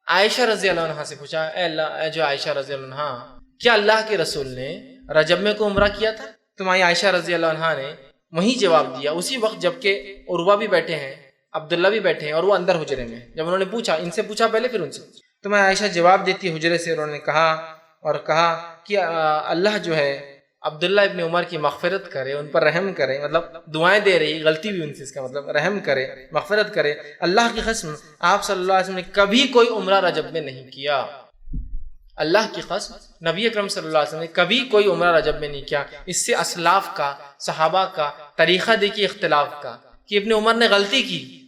عائشہ رضی اللہ عنہا سے پوچھا، اے اللہ، جو عائشہ رضی اللہ عنہا، کیا اللہ کے رسول نے رجب میں کوئی عمرہ کیا تھا؟ تو مائی عائشہ رضی اللہ عنہا نے وہی جواب دیا اسی وقت، جبکہ عروہ بھی بیٹھے ہیں، عبداللہ بھی بیٹھے ہیں، اور وہ اندر حجرے میں۔ جب انہوں نے پوچھا، ان سے پوچھا پہلے پھر ان سے، تو میں عائشہ جواب دیتی حجرے سے، انہوں نے کہا کہ اللہ جو ہے عبداللہ ابن عمر کی مغفرت کرے، ان پر رحم کرے، مطلب دعائیں دے رہی، غلطی بھی ان سے، اس کا مطلب رحم کرے، مغفرت کرے۔ اللہ کی قسم آپ صلی اللہ علیہ وسلم نے کبھی کوئی عمرہ رجب میں نہیں کیا، اللہ کی قسم نبی اکرم صلی اللہ علیہ وسلم نے کبھی کوئی عمرہ رجب میں نہیں کیا۔ اس سے اسلاف کا، صحابہ کا طریقہ دیکھیے اختلاف کا، کہ ابن عمر نے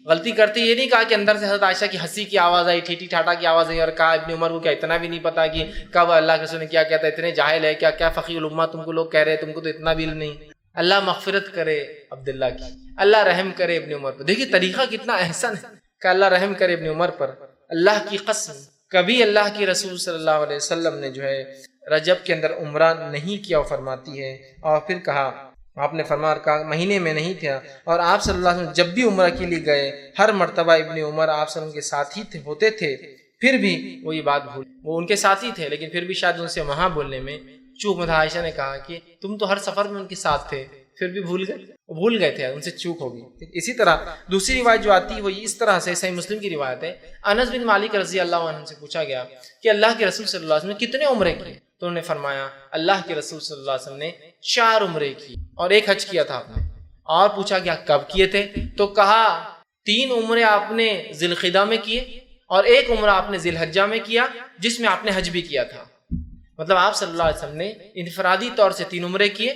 غلطی کرتے یہ نہیں کہا کہ اندر سے حضرت عائشہ کی ہنسی کی آواز آئی، ٹھیٹھی ٹھاٹا کی آواز آئی، اور کہا ابن عمر کو کیا اتنا بھی نہیں پتا کہ کب اللہ کے رسول نے کیا کہتا ہے، اتنے جاہل ہے کیا فقیہ الامہ تم کو لوگ کہہ رہے، تم کو تو اتنا بھی علم نہیں۔ اللہ مغفرت کرے عبداللہ کی، اللہ رحم کرے ابن عمر پر۔ دیکھیے طریقہ کتنا احسن ہے کہ اللہ رحم کرے ابن عمر پر۔ اللہ کی قسم کبھی اللہ کی رسول صلی اللہ علیہ وسلم نے جو ہے رجب کے اندر عمرہ نہیں کیا، فرماتی ہے۔ اور پھر کہا، آپ نے فرمایا کہا مہینے میں نہیں تھا، اور آپ صلی اللہ علیہ وسلم جب بھی عمرہ کے لیے گئے ہر مرتبہ ابن عمر آپ صلی اللہ علیہ وسلم کے ساتھ ہی ہوتے تھے، پھر بھی وہ یہ بات وہ ان کے ساتھ ہی تھے، لیکن پھر بھی شاید ان سے وہاں بولنے میں چوک میں تھا۔ عائشہ نے کہا کہ تم تو ہر سفر میں ان کے ساتھ تھے، پھر بھی بھول گئے تھے، ان سے چوک ہو گئی۔ اسی طرح دوسری روایت جو آتی ہے وہ اس طرح سے، صحیح مسلم کی روایت ہے، انس بن مالک رضی اللہ عنہ سے پوچھا گیا کہ اللہ کے رسول صلی اللہ علیہ وسلم نے کتنے عمرے کیے؟ تو انہوں نے فرمایا اللہ کے رسول صلی اللہ علیہ وسلم نے 4 عمرے کی اور 1 حج کیا تھا آپ نے۔ اور پوچھا گیا کب کیے تھے؟ تو کہا 3 عمرے آپ نے ذی القعدہ میں کیے اور 1 عمرہ آپ نے ذی الحجہ میں کیا، جس میں آپ نے حج بھی کیا تھا۔ مطلب آپ صلی اللہ علیہ وسلم نے انفرادی طور سے 3 عمرے کیے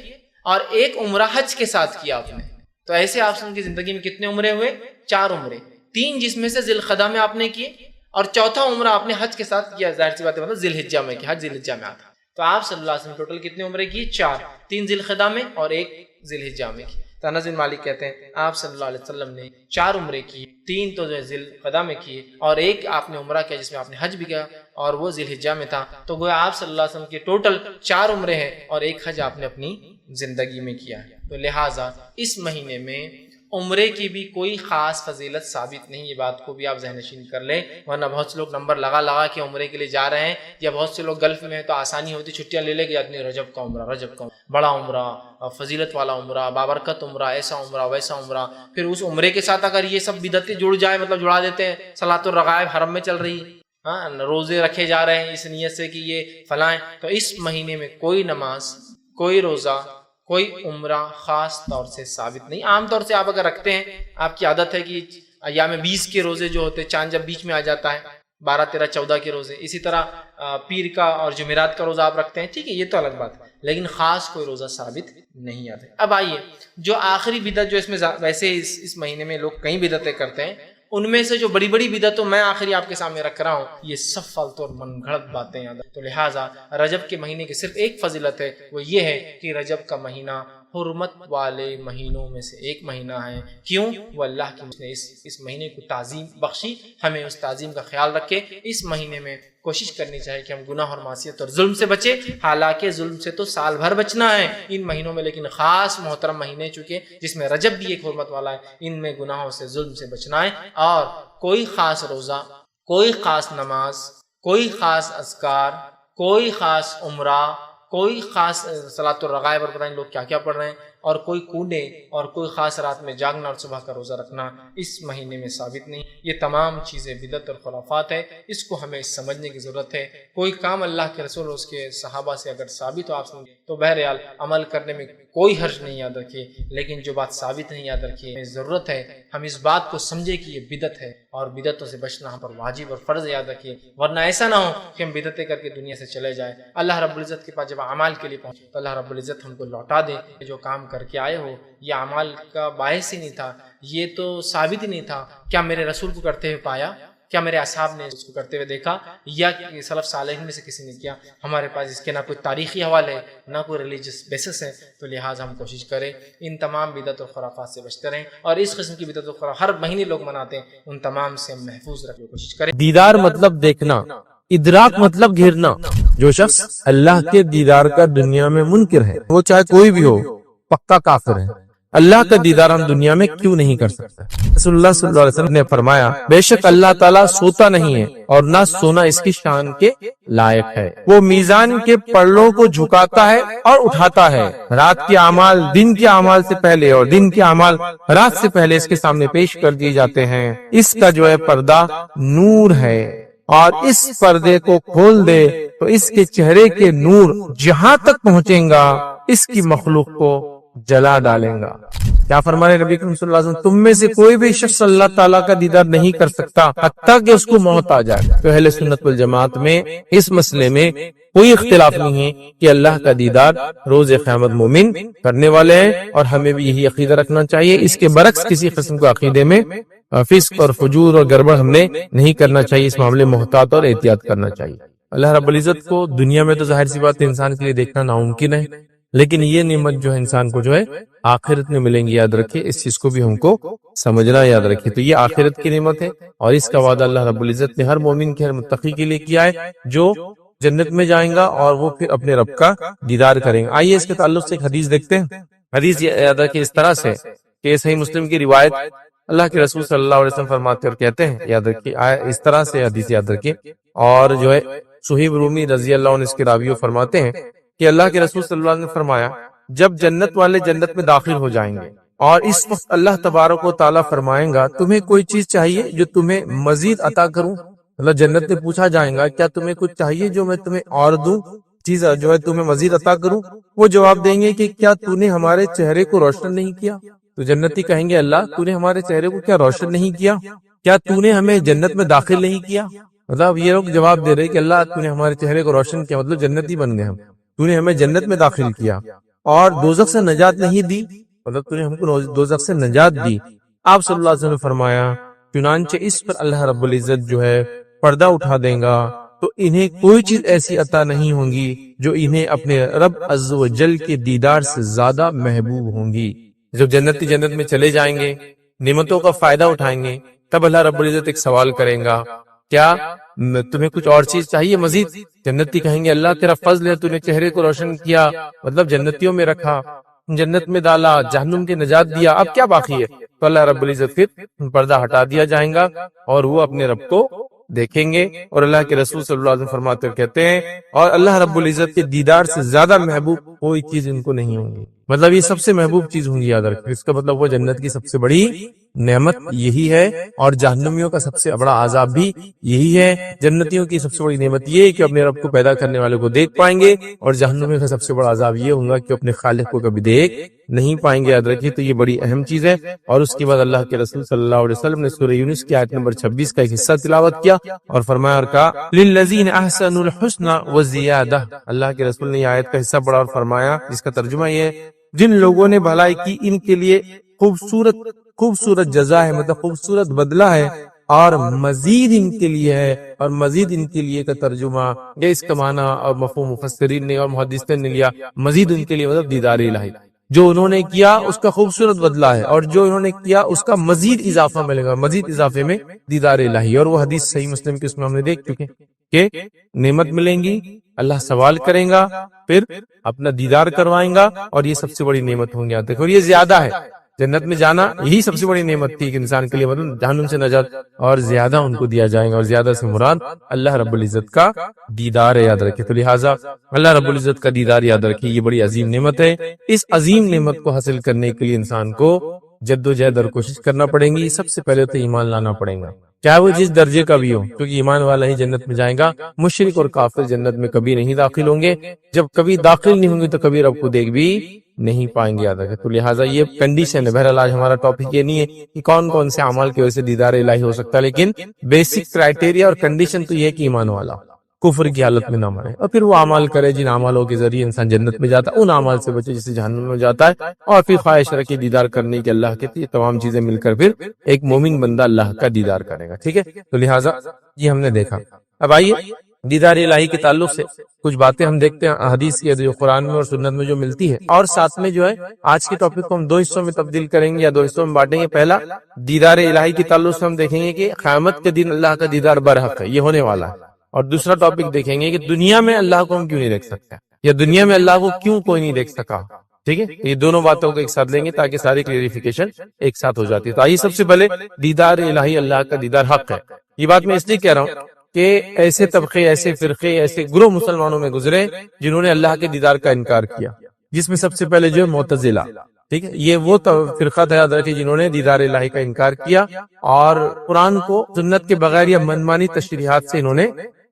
اور 1 عمرہ حج کے ساتھ کیا آپ نے۔ تو ایسے آپ کی زندگی میں کتنے عمرے ہوئے؟ 4 عمرے، 3 جس میں سے ذی القعدہ میں آپ نے کیے اور 4تھا عمرہ آپ نے حج کے ساتھ کیا، ظاہر سی بات ہے، مطلب ذی الحجہ میں کیا، حج ذی الحجہ میں آتا۔ تو آپ صلی اللہ علیہ وسلم ٹوٹل کتنے عمرے کیے؟ 4، 3 ذی القعدہ میں اور 1 ذی الحجہ میں کی۔ تو انس بن مالک کہتے ہیں آپ صلی اللہ علیہ وسلم نے 4 عمرے کیے، 3 تو جو ہے ذی القعدہ میں کیے اور 1 آپ نے عمرہ کیا جس میں آپ نے حج بھی کیا اور وہ ذی الحجہ میں تھا۔ تو گویا آپ صلی اللہ علیہ وسلم کے ٹوٹل 4 عمرے ہیں اور 1 حج آپ نے اپنی زندگی میں کیا ہے۔ تو لہٰذا اس مہینے میں عمرے کی بھی کوئی خاص فضیلت ثابت نہیں، یہ بات کو بھی آپ ذہن نشین کر لیں، ورنہ بہت سے لوگ نمبر لگا کے عمرے کے لیے جا رہے ہیں، یا بہت سے لوگ گلف میں ہیں تو آسانی ہوتی چھٹیاں لے کے جاتے ہیں، رجب کا عمرہ بڑا عمرہ، فضیلت والا عمرہ، بابرکت عمرہ، ایسا عمرہ ویسا عمرہ۔ پھر اس عمرے کے ساتھ اگر یہ سب بدعتیں جڑ جائے، مطلب جڑا دیتے ہیں، صلاۃ الرغائب حرم میں چل رہی، روزے رکھے جا رہے ہیں اس نیت سے کہ یہ فلاں، تو اس مہینے میں کوئی نماز، کوئی روزہ، کوئی عمرہ خاص طور سے ثابت نہیں۔ عام طور سے آپ اگر رکھتے ہیں، آپ کی عادت ہے کہ ایام 20 کے روزے جو ہوتے ہیں، چاند جب بیچ میں آ جاتا ہے، 12، 13، 14 کے روزے، اسی طرح پیر کا اور جمعرات کا روزہ آپ رکھتے ہیں، ٹھیک ہے، یہ تو الگ بات ہے، لیکن خاص کوئی روزہ ثابت نہیں آتے۔ اب آئیے جو آخری بدعت جو اس میں ویسے اس مہینے میں لوگ کئی بدعتیں کرتے ہیں، ان میں سے جو بڑی بڑی بدعتوں میں آخری آپ کے سامنے رکھ رہا ہوں، یہ سب فالتو اور من گھڑت باتیں ہیں۔ تو لہٰذا رجب کے مہینے کی صرف ایک فضیلت ہے، وہ یہ ہے کہ رجب کا مہینہ حرمت والے مہینوں میں سے ایک مہینہ ہے۔ کیوں؟ وہ اللہ کی نے اس مہینے کو تعظیم بخشی، ہمیں اس تعظیم کا خیال رکھے۔ اس مہینے میں کوشش کرنی چاہیے کہ ہم گناہ اور معصیت اور ظلم سے بچے، حالانکہ ظلم سے تو سال بھر بچنا ہے ان مہینوں میں، لیکن خاص محترم مہینے چونکہ جس میں رجب بھی ایک حرمت والا ہے، ان میں گناہوں سے، ظلم سے بچنا ہے، اور کوئی خاص روزہ، کوئی خاص نماز، کوئی خاص اذکار، کوئی خاص عمرہ، کوئی خاص صلاۃ الرغائب، اور پتہ نہیں لوگ کیا کیا پڑھ رہے ہیں، اور کوئی کونے اور کوئی خاص رات میں جاگنا اور صبح کا روزہ رکھنا اس مہینے میں ثابت نہیں۔ یہ تمام چیزیں بدعت اور خرافات ہیں، اس کو ہمیں سمجھنے کی ضرورت ہے۔ کوئی کام اللہ کے رسول اور اس کے صحابہ سے اگر ثابت ہو آپ سمجھیں تو بہرحال عمل کرنے میں کوئی حرج نہیں، یاد رکھیے، لیکن جو بات ثابت نہیں، یاد رکھیے، ہمیں ضرورت ہے ہم اس بات کو سمجھے کہ یہ بدعت ہے اور بدعتوں سے بچنا ہم پر واجب اور فرض ہے، یاد رکھیے، ورنہ ایسا نہ ہو کہ ہم بدعتیں کر کے دنیا سے چلے جائیں۔ اللہ رب العزت کے پاس جب اعمال کے لیے پہنچے تو اللہ رب العزت ہم کو لوٹا دے، جو کام کر کے آئے ہو یہ اعمال کا باعث ہی نہیں تھا، یہ تو ثابت ہی نہیں تھا، کیا میرے رسول کو کرتے ہوئے پایا؟ کیا میرے اصحاب نے اس کو کرتے ہوئے دیکھا؟ یا سلف صالحین میں سے کسی نے کیا؟ ہمارے پاس اس کے نہ کوئی تاریخی حوالے ہے، نہ کوئی ریلیجس بیسس ہے، تو لہٰذا ہم کوشش کریں ان تمام بدعت و خرافات سے بچتے رہیں، اور اس قسم کی بدعت و خرافات ہر مہینے لوگ مناتے ہیں، ان تمام سے ہم محفوظ رکھنے کی کوشش کریں۔ دیدار مطلب دیکھنا، ادراک مطلب گھیرنا۔ جو شخص اللہ کے دیدار کا دنیا میں منکر ہے، وہ چاہے کوئی بھی ہو، پکا کافر ہے۔ اللہ کا دیدار ہم دنیا میں کیوں نہیں کر سکتے؟ رسول اللہ صلی اللہ علیہ وسلم نے فرمایا، بے شک اللہ تعالیٰ سوتا نہیں ہے اور نہ سونا اس کی شان کے لائق ہے۔ وہ میزان کے پلڑوں کو جھکاتا ہے اور اٹھاتا ہے، رات کے اعمال دن کے اعمال سے پہلے اور دن کے اعمال رات سے پہلے اس کے سامنے پیش کر دیے جاتے ہیں۔ اس کا جو ہے پردہ نور ہے، اور اس پردے کو کھول دے تو اس کے چہرے کے نور جہاں تک پہنچیں گا اس کی مخلوق کو جلا ڈالیں گا۔ کیا فرمانے نبی کریم صلی اللہ علیہ وسلم، تم میں سے کوئی بھی شخص اللہ تعالیٰ کا دیدار نہیں کر سکتا حتیٰ کہ اس کو موت آ جائے۔ تو اہل سنت والجماعت میں اس مسئلے میں کوئی اختلاف نہیں ہے کہ اللہ کا دیدار روز قیامت مومن کرنے والے ہیں، اور ہمیں بھی یہی عقیدہ رکھنا چاہیے۔ اس کے برعکس کسی قسم کا عقیدے میں فسق اور فجور اور گڑبڑ ہم نے نہیں کرنا چاہیے، اس معاملے میں محتاط اور احتیاط کرنا چاہیے۔ اللہ رب العزت کو دنیا میں تو ظاہر سی بات انسان کے لیے دیکھنا ناممکن ہے، لیکن یہ نعمت جو ہے انسان کو جو ہے آخرت میں ملیں گی، یاد رکھیے، اس چیز کو بھی ہم کو سمجھنا یاد رکھیے۔ تو یہ آخرت کی نعمت ہے، اور اس کا وعدہ اللہ رب العزت نے ہر مومن کے، ہر متقی کے لیے کیا ہے جو جنت میں جائیں گا اور وہ پھر اپنے رب کا دیدار کریں گے۔ آئیے اس کے تعلق سے ایک حدیث دیکھتے ہیں۔ حدیث یاد رکھیے اس طرح سے کہ صحیح مسلم کی روایت، اللہ کے رسول صلی اللہ علیہ وسلم فرماتے اور کہتے ہیں، یاد رکھیے اس طرح سے حدیث یاد رکھیے، اور جو ہے صہیب رومی رضی اللہ عنہ اس کے راوی فرماتے ہیں کہ اللہ کے رسول صلی اللہ علیہ وسلم نے فرمایا، جب جنت والے جنت میں داخل ہو جائیں گے اور اس وقت اللہ تبارک و تعالیٰ فرمائیں گا، تمہیں کوئی چیز چاہیے جو تمہیں مزید عطا کروں؟ مطلب جنت میں پوچھا جائے گا، کیا تمہیں کچھ چاہیے جو میں تمہیں اور دوں، چیز جو ہے تمہیں مزید عطا کروں؟ وہ جواب دیں گے کہ کیا تو نے ہمارے چہرے کو روشن نہیں کیا؟ تو جنتی کہیں گے، اللہ تو نے ہمارے چہرے کو کیا روشن نہیں کیا؟ کیا تو نے ہمیں جنت میں داخل نہیں کیا؟ مطلب یہ لوگ جواب دے رہے کہ اللہ تو نے ہمارے چہرے کو روشن کیا، مطلب جنتی بن گئے ہم، تو نے ہمیں جنت میں داخل کیا، اور دوزخ سے نجات نہیں دی، مطلب تو نے ہم کو دوزخ سے نجات دی۔ آپ صلی اللہ علیہ وسلم نے فرمایا، چنانچہ اس پر اللہ رب العزت جو ہے پردہ اٹھا دیں گا تو انہیں کوئی چیز ایسی عطا نہیں ہوں گی جو انہیں اپنے رب عز و جل کے دیدار سے زیادہ محبوب ہوں گی۔ جب جنتی جنت میں چلے جائیں گے، نعمتوں کا فائدہ اٹھائیں گے، تب اللہ رب العزت ایک سوال کریں گا، کیا تمہیں کچھ اور چیز چاہیے مزید؟ جنتی کہیں گے، اللہ تیرا فضل ہے، تو نے چہرے کو روشن کیا، مطلب جنتیوں میں رکھا، جنت میں ڈالا، جہنم کے نجات دیا، اب کیا باقی ہے؟ تو اللہ رب العزت پھر پردہ ہٹا دیا جائیں گا اور وہ اپنے رب کو دیکھیں گے، اور اللہ کے رسول صلی اللہ علیہ وسلم فرماتے اور کہتے ہیں، اور اللہ رب العزت کے دیدار سے زیادہ محبوب کوئی چیز ان کو نہیں ہوں گی، مطلب یہ سب سے محبوب چیز ہوں گی، یاد رکھیں۔ اس کا مطلب وہ جنت کی سب سے بڑی نعمت یہی ہے، اور جہنمیوں کا سب سے بڑا عذاب بھی یہی ہے۔ جنتیوں کی سب سے بڑی نعمت یہ ہے کہ اپنے رب کو پیدا کرنے والے کو دیکھ پائیں گے، اور جہنمیوں کا سب سے بڑا عذاب یہ ہوگا کہ اپنے خالق کو کبھی دیکھ نہیں پائیں گے، یاد رکھیے۔ تو یہ بڑی اہم چیز ہے۔ اور اس کے بعد اللہ کے رسول صلی اللہ علیہ وسلم نے سورہ یونس کی آیت نمبر 26 کا ایک حصہ تلاوت کیا اور فرمایا اور کہا، للذین احسنوا الحسنى وزیادہ۔ اللہ کے رسول نے یہ آیت کا حصہ پڑھا اور فرمایا، جس کا ترجمہ یہ ہے، جن لوگوں نے بھلائی کی ان کے لیے خوبصورت جزا ہے، مطلب خوبصورت بدلہ ہے، اور مزید ان کے لیے ہے، اور مزید ان کے لیے کا ترجمہ یا اس کا معنی اور مفہوم مفسرین نے اور محدثین نے لیا، مزید ان کے لیے مطلب دیدار الہی، جو انہوں نے کیا اس کا خوبصورت بدلہ ہے، اور جو انہوں نے کیا اس کا مزید اضافہ ملے گا، مزید اضافے میں دیدار الہی۔ اور وہ حدیث صحیح مسلم کی اس میں ہم نے دیکھ چکے کہ نعمت ملیں گی، اللہ سوال کریں گا، پھر اپنا دیدار کروائیں گا، اور یہ سب سے بڑی نعمت ہوں گی۔ اور یہ زیادہ ہے، جنت میں جانا یہی سب سے بڑی نعمت تھی کہ انسان کے لیے، مطلب جہنم سے نجات، اور زیادہ ان کو دیا جائے گا، اور زیادہ سے مراد اللہ رب العزت کا دیدار ہے، یاد رکھے۔ تو لہٰذا اللہ رب العزت کا دیدار یاد رکھیے، یہ بڑی عظیم نعمت ہے۔ اس عظیم نعمت کو حاصل کرنے کے لیے انسان کو جد و جہد اور کوشش کرنا پڑیں گی۔ سب سے پہلے تو ایمان لانا پڑے گا، چاہے وہ جس درجے کا بھی ہو، کیونکہ ایمان والا ہی جنت میں جائے گا۔ مشرک اور کافر جنت میں کبھی نہیں داخل ہوں گے، جب کبھی داخل نہیں ہوں گے تو کبھی رب کو دیکھ بھی نہیں پائیں گے، یاد رکھیں۔ تو لہٰذا یہ کنڈیشن ہے۔ بہرحال آج ہمارا ٹاپک یہ نہیں ہے کہ کون کون سے اعمال کی وجہ سے دیدار الہی ہو سکتا ہے، لیکن بیسک کرائٹیریا اور کنڈیشن تو یہ ہے کہ ایمان والا کفر کی حالت میں نہ مرے، اور پھر وہ اعمال کرے جن اعمالوں کے ذریعے انسان جنت میں جاتا ہے، ان اعمال سے بچے جس سے جہنم میں جاتا ہے، اور پھر خواہش رکھے دیدار کرنے کی اللہ کے، یہ تمام چیزیں مل کر پھر ایک مومن بندہ اللہ کا دیدار کرے گا، ٹھیک ہے۔ تو لہٰذا یہ ہم نے دیکھا۔ اب آئیے دیدار الہی کے تعلق سے کچھ باتیں ہم دیکھتے ہیں حدیث کی، جو قرآن میں اور سنت میں جو ملتی ہے، اور ساتھ میں جو ہے آج کے ٹاپک کو ہم 2 حصوں میں تبدیل کریں گے یا 2 حصوں میں بانٹیں گے۔ پہلا دیدار الہی کے تعلق سے ہم دیکھیں گے کہ قیامت کے دن اللہ کا دیدار برحق ہے، یہ ہونے والا ہے، اور دوسرا ٹاپک دیکھیں گے کہ دنیا میں اللہ کو ہم کیوں نہیں دیکھ سکتے، یا دنیا میں اللہ کو کیوں کوئی نہیں دیکھ سکا، ٹھیک ہے۔ یہ دونوں باتوں کو ایک ساتھ لیں گے تاکہ ساری کلیریفیکیشن ایک ساتھ ہو جاتی ہے۔ تو آئیے سب سے پہلے دیدار الہی، اللہ کا دیدار حق ہے۔ یہ بات میں اس لیے کہہ رہا ہوں کہ ایسے طبقے، ایسے فرقے، ایسے گروہ مسلمانوں میں گزرے جنہوں نے اللہ کے دیدار کا انکار کیا، جس میں سب سے پہلے جو ہے معتزلہ، ٹھیک ہے، یہ وہ فرقہ تھا یاد رکھیے جنہوں نے دیدار الہی کا انکار کیا اور قرآن کو سنت کے بغیر یا منمانی تشریحات سے انہوں نے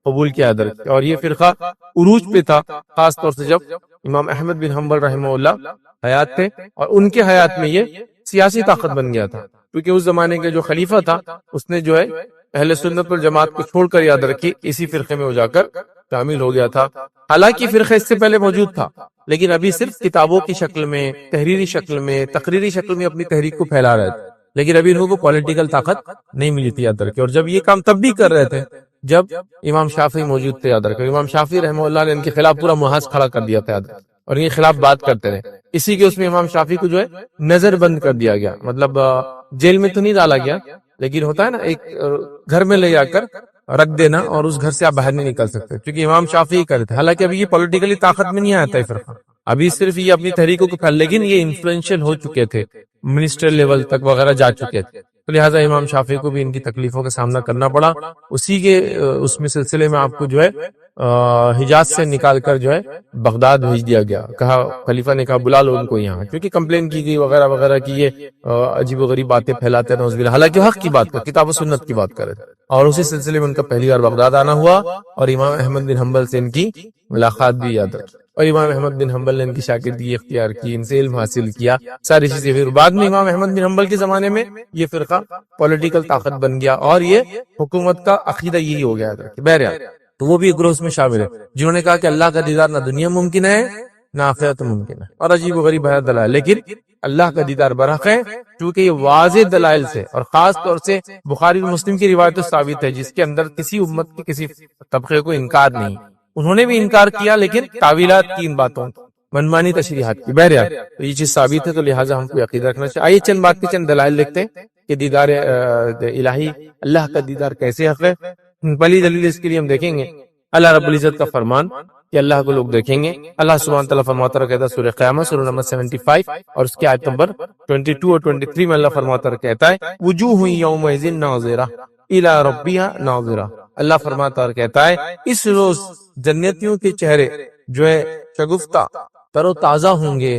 قبول کیا یاد رکھیے. اور یہ فرقہ عروج پہ تھا خاص طور سے جب امام احمد بن حنبل رحمہ اللہ حیات تھے، اور ان کے حیات میں یہ سیاسی طاقت بن گیا تھا، کیونکہ اس زمانے کے جو خلیفہ تھا اس نے جو ہے اہل سنت والجماعت کو چھوڑ کر یاد رکھی اسی فرقے میں وہ جا کر شامل ہو گیا تھا. حالانکہ فرقہ اس سے پہلے موجود تھا، لیکن ابھی صرف کتابوں کی شکل میں، تحریری شکل میں، تقریری شکل میں اپنی تحریک کو پھیلا رہے تھے، لیکن ابھی انہوں کو پولیٹیکل طاقت نہیں ملی تھی یاد رکھے. اور جب یہ کام تب بھی کر رہے تھے جب امام شافعی موجود تھے یاد رکھے. امام شافعی رحمہ اللہ نے ان کے خلاف پورا محاذ کھڑا کر دیا تھا یاد رکھے، اور ان کے خلاف بات کرتے رہے. اسی کے اس میں امام شافعی کو جو ہے نظر بند کر دیا گیا، مطلب جیل میں تو نہیں ڈالا گیا، لیکن ہوتا ہے نا ایک گھر میں لے جا کر رکھ دینا اور اس گھر سے آپ باہر نہیں نکل سکتے، کیونکہ امام شافعی کرتے. حالانکہ ابھی یہ پولیٹیکلی طاقت میں نہیں آتا ہے فرقہ، ابھی صرف یہ اپنی تحریکوں کو پھیل، لیکن یہ انفلوئنشل ہو چکے تھے، منسٹر لیول تک وغیرہ جا چکے تھے، تو لہٰذا امام شافعی کو بھی ان کی تکلیفوں کا سامنا کرنا پڑا. اسی کے اس میں سلسلے میں آپ کو جو ہے حجاز سے نکال کر جو ہے بغداد بھیج دیا گیا. کہا خلیفہ نے کہا بلا لو ان کو یہاں، کیونکہ کمپلین کی گئی وغیرہ وغیرہ کی یہ عجیب و غریب باتیں پھیلاتے ہیں نعوذ باللہ، حالانکہ حق کی بات کر، کتاب و سنت کی بات کرے. اور اسی سلسلے میں ان کا پہلی بار بغداد آنا ہوا اور امام احمد بن حنبل سے ان کی ملاقات بھی یاد رکھی، اور امام احمد بن حنبل نے ان کی شاگردگی اختیار کی، ان سے علم حاصل کیا، ساری چیزیں. پھر بعد میں امام احمد بن حنبل کے زمانے میں یہ فرقہ پولیٹیکل طاقت بن گیا اور یہ حکومت کا عقیدہ یہی ہو گیا. بہرحال تو وہ بھی گروہ میں شامل ہے جنہوں نے کہا کہ اللہ کا دیدار نہ دنیا ممکن ہے نہ آخرت ممکن ہے، اور عجیب و غریب ہے دلائل، لیکن اللہ کا دیدار برحق ہے، کیونکہ یہ واضح دلائل سے، اور خاص طور سے بخاری اور مسلم کی روایت ثابت ہے جس کے اندر کسی امت کے کسی طبقے کو انکار نہیں. انہوں نے بھی انکار کیا لیکن تعویلات کی، ان باتوں منمانی تشریحات کی. بہرحال تو یہ چیز ثابت ہے، تو لہٰذا ہم کو عقیدہ رکھنا چاہیے. آئیے چند بات کے چند دلائل دیکھتے ہیں کہ دیدار الہی، اللہ کا دیدار کیسے حق ہے. پہلی دلیل اس کے لیے ہم دیکھیں گے اللہ رب العزت کا فرمان کہ اللہ کو لوگ دیکھیں گے. اللہ سبحانہ تعالیٰ فرماتا رہتا ہے سورہ قیامت سورہ نمبر 75 اور اس کی آیت نمبر 22 اور 23 میں اللہ فرماتا کہتا ہے وجوہ یومئذ ناظرہ الی ربہا ناظرہ. اللہ فرماتا کہتا ہے اس روز جنتیوں کے چہرے جو ہے شگفتہ تر و تازہ ہوں گے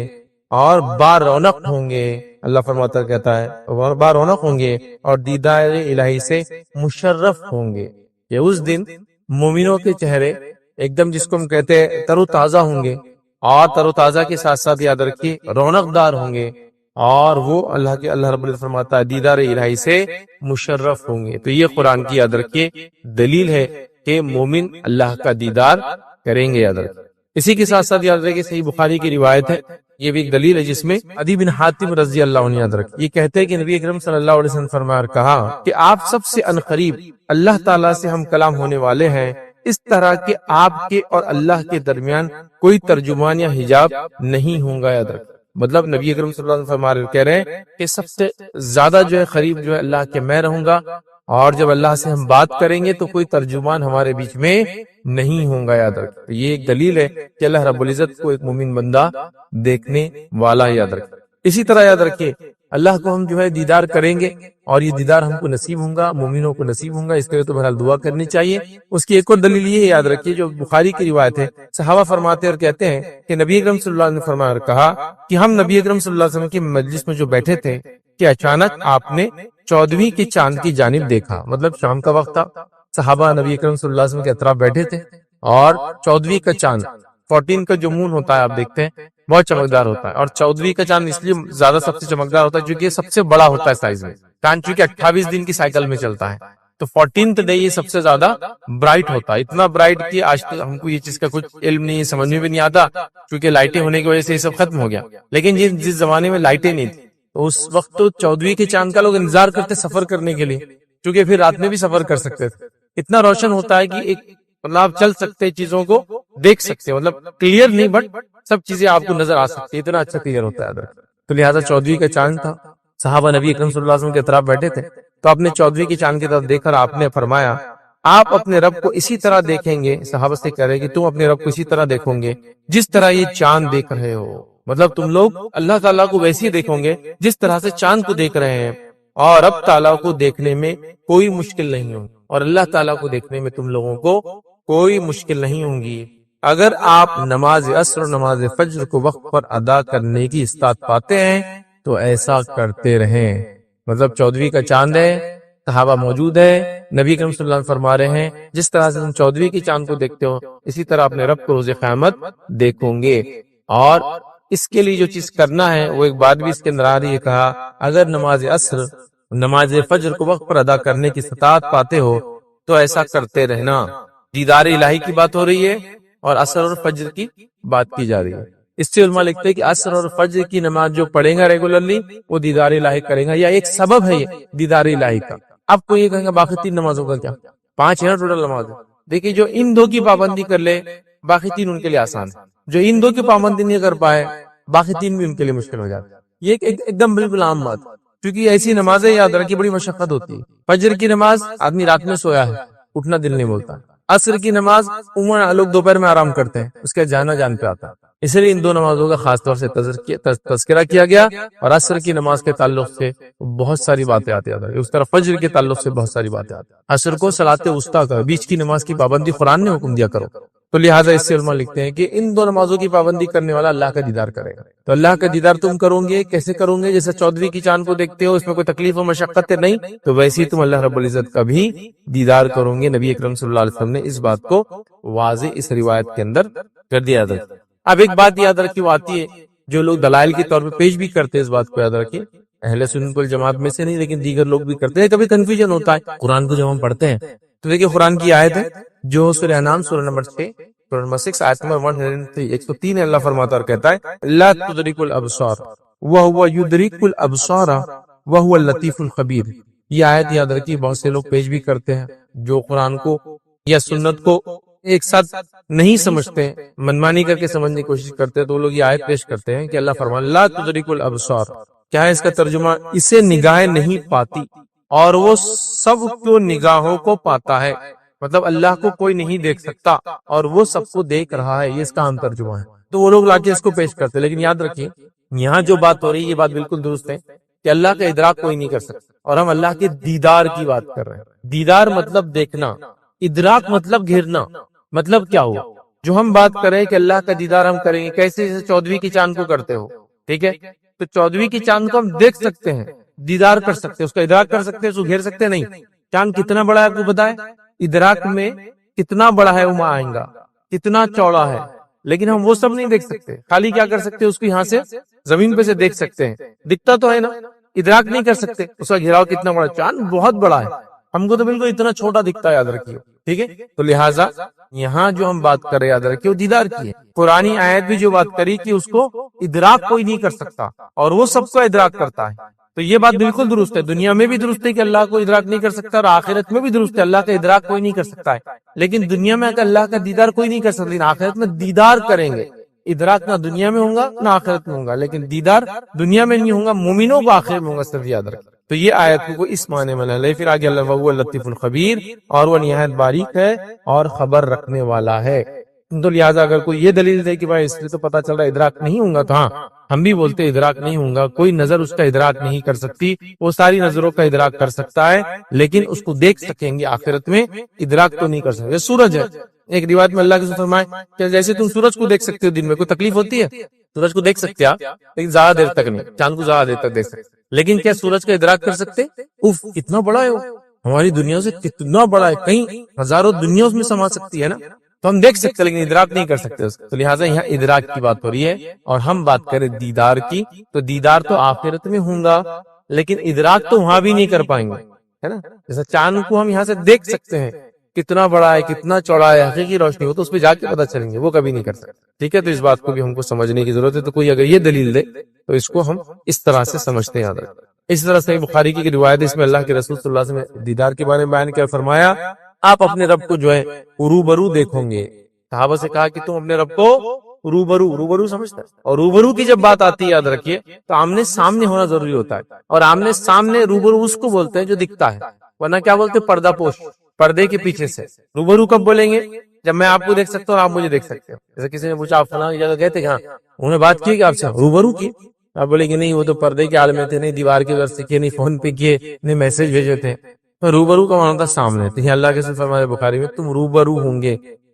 اور با رونق ہوں گے. اللہ فرماتا کہتا ہے با رونق ہوں گے اور دیدار الہی سے مشرف ہوں گے. یہ اس دن مومنوں کے چہرے ایک دم جس کو ہم کہتے ہیں تر و تازہ ہوں گے، اور تر و تازہ کے ساتھ ساتھ یاد رکھیے رونق دار ہوں گے، اور وہ اللہ رب العزت فرماتا ہے دیدار الہی سے مشرف ہوں گے. تو یہ قرآن کی یاد رکھیے دلیل ہے کہ مومن اللہ کا دیدار کریں گے. یاد رکھیے اسی کے ساتھ ساتھ یاد رکھیے صحیح بخاری کی روایت ہے، یہ بھی ایک دلیل ہے جس میں عدی بن حاتم رضی اللہ عنہ یاد رکھے یہ کہتے ہیں کہ نبی اکرم صلی اللہ علیہ وسلم فرمایا کہا کہ آپ سب سے عنقریب اللہ تعالیٰ سے ہم کلام ہونے والے ہیں، اس طرح کہ آپ کے اور اللہ کے درمیان کوئی ترجمان یا حجاب نہیں ہوں گا. یاد رکھیں مطلب نبی اکرم صلی اللہ علیہ وسلم کہہ رہے ہیں کہ سب سے زیادہ جو ہے قریب جو ہے اللہ کے میں رہوں گا، اور جب اللہ سے ہم بات کریں گے تو کوئی ترجمان ہمارے بیچ میں نہیں ہوں گا. یاد رکھیں یہ ایک دلیل ہے کہ اللہ رب العزت کو ایک مومن بندہ دیکھنے والا. یاد رکھیں اسی طرح یاد رکھیے اللہ کو ہم جو ہے دیدار کریں گے اور یہ دیدار ہم کو نصیب ہوں گا، مومنوں کو نصیب ہوں گا. اس کے لیے تو بہرحال دعا کرنی چاہیے. اس کی ایک اور دلیل یہ یاد رکھیے جو بخاری کی روایت ہے، صحابہ فرماتے اور کہتے ہیں کہ نبی اکرم صلی اللہ علیہ وسلم نے فرمایا کہا کہ ہم نبی اکرم صلی اللہ علیہ وسلم کی مجلس میں جو بیٹھے تھے کہ اچانک آپ نے 14ویں کے چاند کی جانب دیکھا. مطلب شام کا وقت تھا، صحابہ نبی اکرم صلی اللہ علیہ وسلم کے اطراف بیٹھے تھے اور 14ویں کا چاند 14 کا جو مون ہوتا ہے آپ دیکھتے ہیں بہت چمکدار ہوتا ہے، اور 14ویں کا چاند اس لیے زیادہ سب سے چمکدار ہوتا ہے کیونکہ یہ سب سے بڑا ہوتا ہے سائز میں. چاند چونکہ 28 دن کی سائیکل میں چلتا ہے تو 14th ڈے یہ سب سے زیادہ برائٹ ہوتا ہے. اتنا برائٹ کہ آج تک ہم کو یہ چیز کا کچھ علم نہیں، سمجھ میں بھی نہیں آتا کیونکہ لائٹیں ہونے کی وجہ سے یہ سب ختم ہو گیا. لیکن جس زمانے میں لائٹیں نہیں تھی تو اس وقت تو 14ویں کے چاند کا لوگ انتظار کرتے سفر کرنے کے لیے، کیونکہ پھر رات میں بھی سفر کر سکتے تھے. اتنا روشن ہوتا ہے کہ ایک مطلب آپ چل سکتے، چیزوں کو دیکھ سکتے، مطلب کلیئر نہیں بٹ سب چیزیں آپ کو نظر آ سکتی، اتنا اچھا کلیئر ہوتا ہے. تو لہٰذا 14ویں کا چاند تھا، صحابہ نبی اکرم صلی اللہ علیہ وسلم کے طرف بیٹھے تھے تو آپ نے 14ویں کے چاند کی طرف دیکھ کر آپ نے فرمایا آپ اپنے رب کو اسی طرح دیکھیں گے. صحابہ سے کہہ رہے کہ تم اپنے رب کو اسی طرح دیکھو گے جس طرح یہ چاند دیکھ رہے ہو. مطلب تم لوگ اللہ تعالیٰ کو ویسے ہی دیکھو گے جس طرح سے چاند کو دیکھ رہے ہیں، اور رب تعالیٰ کو دیکھنے میں کوئی مشکل نہیں ہوگی، اور اللہ تعالیٰ کو دیکھنے میں تم لوگوں کو کوئی مشکل نہیں ہوں گی. اگر آپ نماز عصر اور نماز فجر کو وقت پر ادا کرنے کی استطاعت پاتے ہیں تو ایسا کرتے رہیں. مطلب 14ویں کا چاند ہے، صحابہ موجود ہے، نبی کریم صلی اللہ علیہ وسلم فرما رہے ہیں جس طرح سے تم 14ویں کی چاند کو دیکھتے ہو اسی طرح اپنے رب کو روز قیامت دیکھو گے. اور اس کے لیے جو چیز کرنا ہے وہ ایک بات بھی اس کے اندر آ رہی ہے، کہا اگر نماز عصر نماز فجر کو وقت پر ادا کرنے کی استطاعت پاتے ہو تو ایسا کرتے رہنا. دیدار الہی کی بات ہو رہی ہے اور عصر اور فجر کی بات کی جا رہی ہے. اس سے علماء لکھتے ہیں کہ عصر اور فجر کی نماز جو پڑھے گا ریگولرلی وہ دیدار الہی کرے گا، یا ایک سبب ہے یہ دیدار الہی کا. اب کوئی یہ کہیں گا باقی 3 نمازوں کا کیا؟ 5 ہے نا ٹوٹل نماز. دیکھیے جو ان 2 کی پابندی کر لے باقی 3 ان کے لیے آسان ہے، جو ان 2 کی پابندی نہیں کر پائے باقی 3 بھی ان کے لیے مشکل ہو جاتا ہے. یہ ایک دم بالکل عام بات، کیونکہ ایسی نمازیں یاد رکھیں بڑی مشقت ہوتی ہے. فجر کی نماز آدمی رات میں سویا ہے، اٹھنا دل نہیں بولتا. عصر کی نماز عموماً لوگ دوپہر میں آرام کرتے ہیں، اس کے جانا جان پہ آتا ہے، اس لیے ان 2 نمازوں کا خاص طور سے تذکرہ کیا گیا. اور عصر کی نماز کے تعلق سے بہت ساری باتیں آتی ہیں، اس طرح فجر کے تعلق سے بہت ساری باتیں آتی ہیں. عصر کو صلاۃ وسطیٰ کا بیچ کی نماز کی پابندی قرآن نے حکم دیا کرو، تو لہٰذا اس سے علماء لکھتے ہیں کہ ان 2 نمازوں کی پابندی کرنے والا اللہ کا دیدار کرے گا. تو اللہ کا دیدار تم کرو گے کیسے کرو گے؟ جیسے 14ویں کی چاند کو دیکھتے ہو، اس میں کوئی تکلیف و مشقت نہیں، تو ویسے ہی تم اللہ رب العزت کا بھی دیدار کرو گے. نبی اکرم صلی اللہ علیہ وسلم نے اس بات کو واضح اس روایت کے اندر کر دیا تھا. اب ایک بات یاد رکھی وہ آتی ہے جو لوگ دلائل کے طور پہ پیش بھی کرتے ہیں، اس بات کو یاد رکھیے اہل سنت والجماعت میں سے نہیں لیکن دیگر لوگ بھی کرتے ہیں. کبھی کنفیوژن ہوتا ہے قرآن کو جب ہم پڑھتے ہیں تو دیکھیں قرآن کی آیت ہے جو سورہ انعام سورہ نمبر 6 سورہ نمبر 6 آیت نمبر 103 اللہ فرماتا اور کہتا ہے لا تدرک الابصار وهو يدرك الابصار وهو اللطیف الخبیر. یہ آیت یاد رکھیے بہت سے لوگ پیش بھی کرتے ہیں جو قرآن کو یا سنت کو ایک ساتھ نہیں سمجھتے ہیں، منمانی کر کے سمجھنے کی کوشش کرتے ہیں، تو وہ لوگ یہ آیت پیش کرتے ہیں کہ اللہ فرماتا لا تدرک الابصار. کیا ہے اس کا ترجمہ؟ اسے نگاہیں نہیں پاتی اور وہ سب کو نگاہوں کو پاتا ہے. مطلب اللہ کو کوئی نہیں دیکھ سکتا اور وہ سب کو دیکھ رہا ہے، یہ اس کا عام ترجمہ ہے. تو وہ لوگ لا کے اس کو پیش کرتے ہیں، لیکن یاد رکھیے یہاں جو بات ہو رہی ہے یہ بات بالکل درست ہے کہ اللہ کا ادراک کوئی نہیں کر سکتا، اور ہم اللہ کے دیدار کی بات کر رہے ہیں. دیدار مطلب دیکھنا، ادراک مطلب گھیرنا. مطلب کیا ہوا؟ جو ہم بات کر رہے ہیں کہ اللہ کا دیدار ہم کریں گے کیسے؟ جیسے 14ویں کی چاند کو کرتے ہو، ٹھیک ہے، تو 14ویں کی چاند کو ہم دیکھ سکتے ہیں، دیدار کر سکتے ہیں، اس کا ادراک کر سکتے ہیں، اس کو گھیر سکتے نہیں. چاند کتنا بڑا ہے آپ کو بتائے؟ ادراک میں کتنا بڑا ہے وہ آئیں گا، کتنا چوڑا ہے، لیکن ہم وہ سب نہیں دیکھ سکتے. خالی کیا کر سکتے؟ اس کو یہاں سے زمین پہ سے دیکھ سکتے ہیں، دکھتا تو ہے نا، ادراک نہیں کر سکتے اس کا گھیراؤ کتنا بڑا. چاند بہت بڑا ہے، ہم کو تو بالکل اتنا چھوٹا دکھتا ہے، یاد رکھیے، ٹھیک ہے. تو لہٰذا یہاں جو ہم بات کر رہے ہیں یاد رکھیے وہ دیدار کی ہے. قرآنی آیت بھی جو بات کری کہ اس کو ادراک کوئی نہیں کر سکتا اور وہ سب کو ادراک کرتا ہے، تو یہ بات بالکل درست ہے. دنیا میں بھی درست ہے کہ اللہ کو ادراک نہیں کر سکتا، اور آخرت میں بھی درست ہے اللہ کا ادراک کوئی نہیں کر سکتا ہے. لیکن دنیا میں اگر اللہ کا دیدار کوئی نہیں کر سکتا، لیکن آخرت میں دیدار کریں گے. ادراک نہ دنیا میں ہوگا نہ آخرت میں ہوگا، لیکن دیدار دنیا میں نہیں ہوگا، مومنوں کو آخرت میں ہوگا، صرف یاد رکھیں. تو یہ آیت کو اس معنی میں لے. پھر آگے اللہ وہ لطیف الخبیر، اور وہ نہایت باریک ہے اور خبر رکھنے والا ہے. تو لہٰذا اگر کوئی یہ دلیل دے کہ بھائی اس لیے تو پتا چل رہا ہے ادراک نہیں ہوگا، تو ہاں ہم بھی بولتے ادراک نہیں ہوگا، کوئی نظر اس کا ادراک نہیں کر سکتی، وہ ساری نظروں کا ادراک کر سکتا ہے لیکن اس کو دیکھ سکیں گے آخرت میں، ادراک تو نہیں کر سکتے. سورج ہے، ایک روایت میں اللہ کے فرمائے کہ جیسے تم سورج کو دیکھ سکتے ہو دن میں، کوئی تکلیف ہوتی ہے؟ سورج کو دیکھ سکتے آپ لیکن زیادہ دیر تک نہیں، چاند کو زیادہ دیر تک دیکھ سکتے، لیکن کیا سورج کا ادراک کر سکتے؟ اف کتنا بڑا ہے وہ، ہماری دنیا سے کتنا بڑا ہے، کئی ہزاروں دنیا اس میں سما سکتی ہے نا، تو ہم دیکھ سکتے لیکن ادراک نہیں کر سکتے اس کو. تو لہٰذا یہاں ادراک کی بات ہو رہی ہے. اور ہم بات کریں دیدار کی، تو دیدار تو آخرت میں ہوگا لیکن ادراک تو وہاں بھی نہیں کر پائیں گے، ہے نا. جیسا چاند کو ہم یہاں سے دیکھ سکتے ہیں کتنا بڑا ہے، کتنا چوڑا ہے، حقیقی روشنی ہو تو اس پہ جا کے پتہ چلیں گے، وہ کبھی نہیں کر سکتے، ٹھیک ہے. تو اس بات کو بھی ہم کو سمجھنے کی ضرورت ہے. تو کوئی اگر یہ دلیل دے تو اس کو ہم اس طرح سے سمجھتے ہیں، یاد رکھیں. اس طرح سے بخاری کی روایت اس میں اللہ کے رسول صلی اللہ علیہ وسلم نے دیدار کے بارے میں بیان کیا، فرمایا آپ اپنے رب کو جو ہے روبرو دیکھو گے. صحابہ سے کہا کہ تم اپنے رب کو روبرو سمجھتا ہے، اور روبرو کی جب بات آتی ہے یاد رکھیے تو آمنے سامنے ہونا ضروری ہوتا ہے. اور آمنے سامنے روبرو اس کو بولتے ہیں جو دکھتا ہے، ورنہ کیا بولتے ہیں؟ پردہ پوش، پردے کے پیچھے سے. روبرو کب بولیں گے؟ جب میں آپ کو دیکھ سکتا ہوں اور آپ مجھے دیکھ سکتے ہیں. جیسے کسی نے پوچھا آپ فلاں جگہ گئے تھے، ہاں انہوں نے بات کی کہ آپ سے روبرو کی، آپ بولے کہ نہیں وہ تو پردے کے عالم میں تھے، نہیں دیوار کی وجہ سے کیے، نہیں فون پہ کیے، نہیں میسج بھیجے تھے. روبرو کا معنی تھا سامنے. تو یہ اللہ کے رسول فرماتے بخاری میں تم روبرو ہوں گے،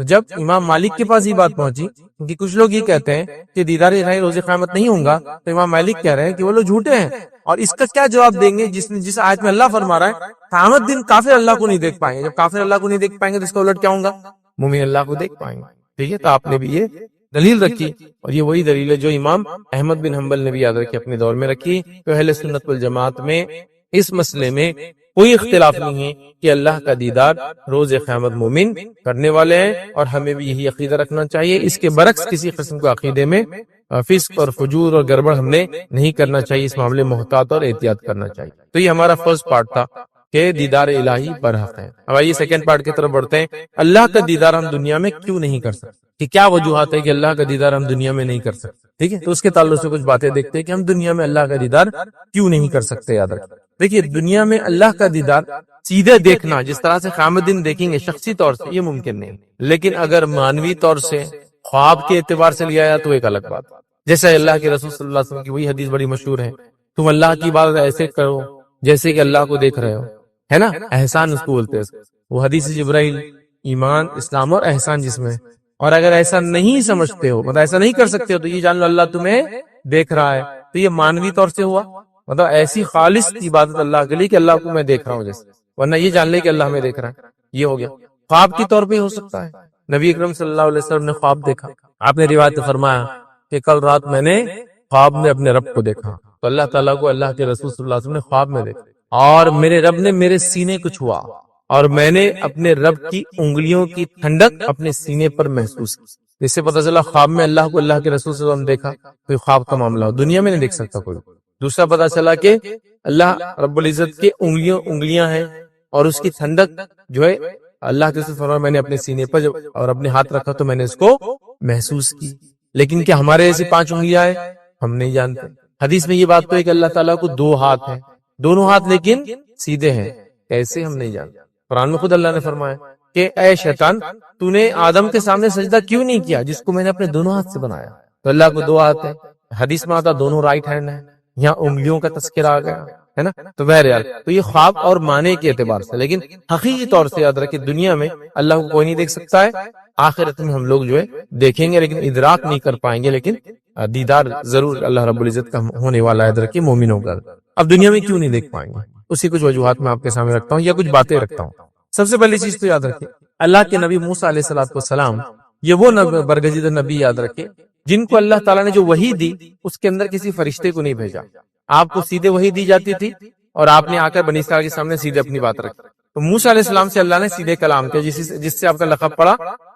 تو جب امام مالک کے پاس یہ بات پہنچی، کیونکہ کچھ لوگ یہ کہتے ہیں کہ دیدار الہی روز قیامت نہیں ہوگا، تو امام مالک کہہ رہے ہیں کہ وہ لوگ جھوٹے ہیں، اور اس کا کیا جواب دیں گے جس آیت میں اللہ فرما رہا ہے قیامت دن کافر اللہ کو نہیں دیکھ پائیں گے، جب کافر اللہ کو نہیں دیکھ پائیں گے تو اس کا الٹ کیا ہوگا، مومن اللہ کو دیکھ پائیں گے. ٹھیک ہے، تو آپ نے بھی یہ دلیل رکھی، اور یہ وہی دلیل ہے جو امام احمد بن حنبل نے بھی یاد رکھی اپنے دور میں رکھی. تو اہل سنت والجماعت میں اس مسئلے میں کوئی اختلاف نہیں ہے کہ اللہ کا دیدار روز قیامت مومن کرنے والے ہیں، اور ہمیں بھی یہی عقیدہ رکھنا چاہیے. اس کے برعکس کسی قسم کا عقیدے میں فسق اور فجور اور گڑبڑ ہم نے نہیں کرنا چاہیے، اس معاملے میں محتاط اور احتیاط کرنا چاہیے. تو یہ ہمارا فرسٹ پارٹ تھا کہ دیدار الہی برحق ہے. اب آئیے سیکنڈ پارٹ کی طرف بڑھتے ہیں. اللہ کا دیدار ہم دنیا میں کیوں نہیں کر سکتے، کہ کیا وجوہات ہے کہ اللہ کا دیدار ہم دنیا میں نہیں کر سکتے. ٹھیک ہے، تو اس کے تعلق سے کچھ باتیں دیکھتے ہیں کہ ہم دنیا میں اللہ کا دیدار کیوں نہیں کر سکتے. یاد رکھیں، دیکھیے دنیا میں اللہ کا دیدار سیدھے دیکھنا جس طرح سے قیامت دن دیکھیں گے شخصی طور سے، یہ ممکن نہیں. لیکن اگر مانوی طور سے خواب کے اعتبار سے لیا جائے تو ایک الگ بات. جیسے اللہ کے رسول صلی اللہ علیہ وسلم کی وہی حدیث بڑی مشہور ہے، تم اللہ کی عبادت ایسے کرو جیسے کہ اللہ کو دیکھ رہے ہو، ہے نا، احسان اس کو بولتے ہیں. وہ حدیث جبرائیل ایمان اسلام اور احسان جس میں، اور اگر ایسا نہیں سمجھتے ہو، مطلب ایسا نہیں کر سکتے ہو، تو یہ جان لو اللہ تمہیں دیکھ رہا ہے. تو یہ مانوی طور سے ہوا، مطلب ایسی خالص عبادت اللہ کے لیے کہ اللہ کو میں دیکھ رہا ہوں جیسے، ورنہ یہ جان لے کہ اللہ ہمیں دیکھ رہا ہے، یہ ہو گیا. خواب کی طور پہ ہو سکتا ہے، نبی اکرم صلی اللہ علیہ وسلم نے خواب دیکھا، آپ نے روایت فرمایا کہ کل رات میں نے خواب میں اپنے رب کو دیکھا. تو اللہ تعالیٰ کو اللہ کے رسول صلی اللہ علیہ وسلم نے خواب میں دیکھا، اور میرے رب نے میرے سینے کو چھوا، اور میں نے اپنے رب کی انگلیوں کی ٹھنڈک اپنے سینے پر محسوس کی. اس سے پتہ چلا خواب میں اللہ کو اللہ کے رسول صلی اللہ علیہ وسلم دیکھا، تو خواب کا معاملہ ہو، دنیا میں نہیں دیکھ سکتا کوئی. دوسرا پتہ چلا کہ اللہ رب العزت کے انگلیاں ہیں، اور اس کی ٹھنڈک جو ہے اللہ کے رسول فرمایا میں نے اپنے سینے پر جب اور اپنے ہاتھ رکھا تو میں نے اس کو محسوس کی. لیکن کیا ہمارے ایسی 5 انگلیاں ہیں؟ ہم نہیں جانتے. حدیث میں یہ بات تو ہے کہ اللہ تعالیٰ کو 2 ہاتھ ہیں، دونوں ہاتھ لیکن سیدھے ہیں، ایسے ہم نہیں جانتے. قرآن میں خود اللہ نے فرمایا کہ اے شیطان تو نے آدم کے سامنے سجدہ کیوں نہیں کیا جس کو میں نے اپنے دونوں ہاتھ سے بنایا. تو اللہ کو 2 ہاتھ ہیں، حدیث میں آتا دونوں رائٹ ہینڈ ہیں، یہاں انگلیوں کا تذکرہ آ گیا ہے نا. تو بہرحال تو یہ خواب اور معنی کے اعتبار سے، لیکن حقیقی طور سے یاد رکھیں دنیا میں اللہ کو کوئی نہیں دیکھ سکتا ہے. آخرت میں ہم لوگ جو ہے دیکھیں گے لیکن ادراک نہیں کر پائیں گے، لیکن دیدار ضرور اللہ رب العزت کا ہونے والا ہے. یاد رکھیں مومنوں کا. اب دنیا میں کیوں نہیں دیکھ پائیں گے، اسی کچھ وجوہات میں آپ کے سامنے رکھتا ہوں یا کچھ باتیں رکھتا ہوں. سب سے پہلی چیز تو یاد رکھیں اللہ کے نبی موسیٰ علیہ السلام یہ وہ برگزیدہ نبی یاد رکھے جن کو اللہ تعالیٰ نے جو وحی دی اس کے اندر کسی فرشتے کو نہیں بھیجا. آپ کو سیدھے وحی دی جاتی تھی اور آپ نے آ کر بنی اسرائیل کے سامنے سیدھے اپنی بات رکھی. تو موسیٰ علیہ السلام سے اللہ نے سیدھے کلام کیا، جس سے آپ کا لقب پڑا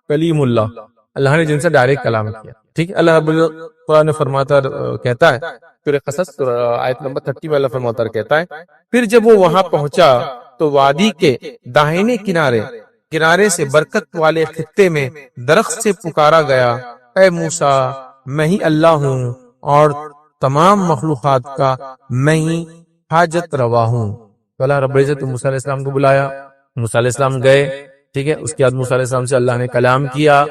کلیم اللہ. اللہ نے جن سے ڈائریکٹ کلام کیا. ٹھیک ہے، اللہ رب القرآن فرماتا کہتا ہے سورہ قصص آیت نمبر 30 میں اللہ فرماتا کہتا ہے پھر جب وہ وہاں پہنچا تو وادی کے داہنے کنارے سے برکت والے خطے میں درخت سے پکارا گیا اے موسیٰ میں ہی اللہ ہوں اور تمام مخلوقات کا میں ہی حاجت روا ہوں. تو اللہ رب العزت موسیٰ علیہ السلام کو بلایا، موسیٰ علیہ السلام گئے. ٹھیک ہے، اس کے بعد موسیٰ علیہ السلام سے اللہ نے کلام کیا.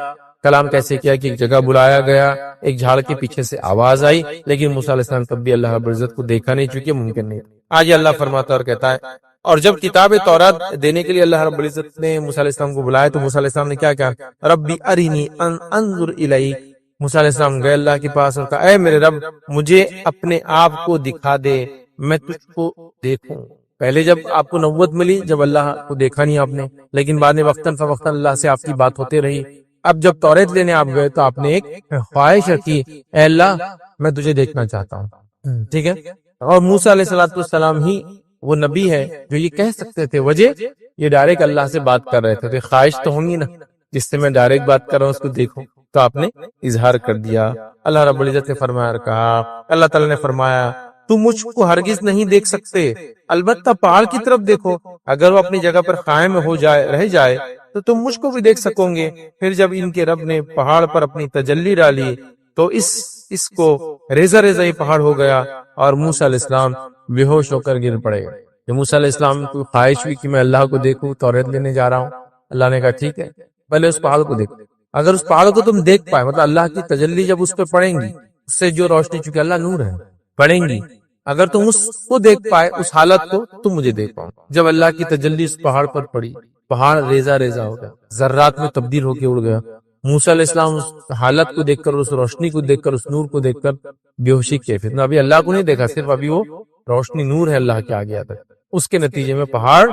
کلام کیسے کیا کہ ایک جگہ بلایا گیا، ایک جھاڑ کے پیچھے سے آواز آئی، لیکن موسیٰ علیہ السلام تب بھی اللہ رب العزت کو دیکھا نہیں چونکہ ممکن نہیں. آج اللہ فرماتا اور کہتا ہے اور جب کتاب تورات دینے کے لیے اللہ رب العزت نے موسیٰ علیہ السلام کو بلایا تو موسیٰ علیہ السلام نے کیا کہا ربی ارینی انظر الیک. موسیٰ علیہ السلام گئے اللہ کے پاس اور کہا اے میرے رب مجھے اپنے آپ کو دکھا دے، میں تجھ کو دیکھوں. پہلے جب آپ کو نبوت ملی جب اللہ کو دیکھا نہیں آپ نے، لیکن بعد میں وقتاً فوقتاً اللہ سے آپ کی بات ہوتے رہی. اب جب توریت لینے آپ گئے تو آپ نے ایک خواہش رکھی اے اللہ میں تجھے دیکھنا چاہتا ہوں. ٹھیک ہے، اور موسیٰ علیہ السلام ہی وہ نبی ہے جو یہ کہہ سکتے تھے، وجہ یہ ڈائریکٹ اللہ سے بات کر رہے تھے. خواہش تو ہوں گی نا جس سے میں ڈائریکٹ بات کر رہا ہوں اس کو دیکھوں، تو آپ نے اظہار کر دیا. اللہ رب العزت نے فرمایا کہا اللہ تعالیٰ نے فرمایا تم مجھ کو ہرگز نہیں دیکھ سکتے، البتہ پہاڑ کی طرف دیکھو، اگر وہ اپنی جگہ پر قائم رہ جائے تو تم مجھ کو بھی دیکھ سکو گے. پھر جب ان کے رب نے پہاڑ پر اپنی تجلی ڈالی تو اس کو ریزہ ہی پہاڑ ہو گیا اور موسیٰ علیہ السلام بے ہوش ہو کر گر پڑے. جب موسیٰ علیہ السلام کو خواہش ہوئی کہ میں اللہ کو دیکھوں، توریت لینے جا رہا ہوں، اللہ نے کہا ٹھیک ہے پہلے اس پہاڑ کو دیکھو. اگر اس پہاڑ کو تم دیکھ پائے، مطلب اللہ کی تجلی جب اس پہ پڑیں گی، اس سے جو روشنی، چونکہ اللہ نور ہے، پڑیں گی، اگر تم اس کو دیکھ پائے اس حالت کو تم مجھے دیکھ پاؤ. جب اللہ کی تجلی اس پہاڑ پر پڑی، پہاڑ ریزہ ریزہ ہو گیا، ذرات میں تبدیل ہو کے اڑ گیا۔ موسیٰ علیہ السلام اس حالت کو دیکھ کر، اس روشنی کو دیکھ کر، اس نور کو دیکھ کر بے ہوشی کی کیفیت میں، ابھی اللہ کو نہیں دیکھا، صرف ابھی وہ روشنی نور ہے اللہ کے آگے آتا ہے۔ اس کے نتیجے میں پہاڑ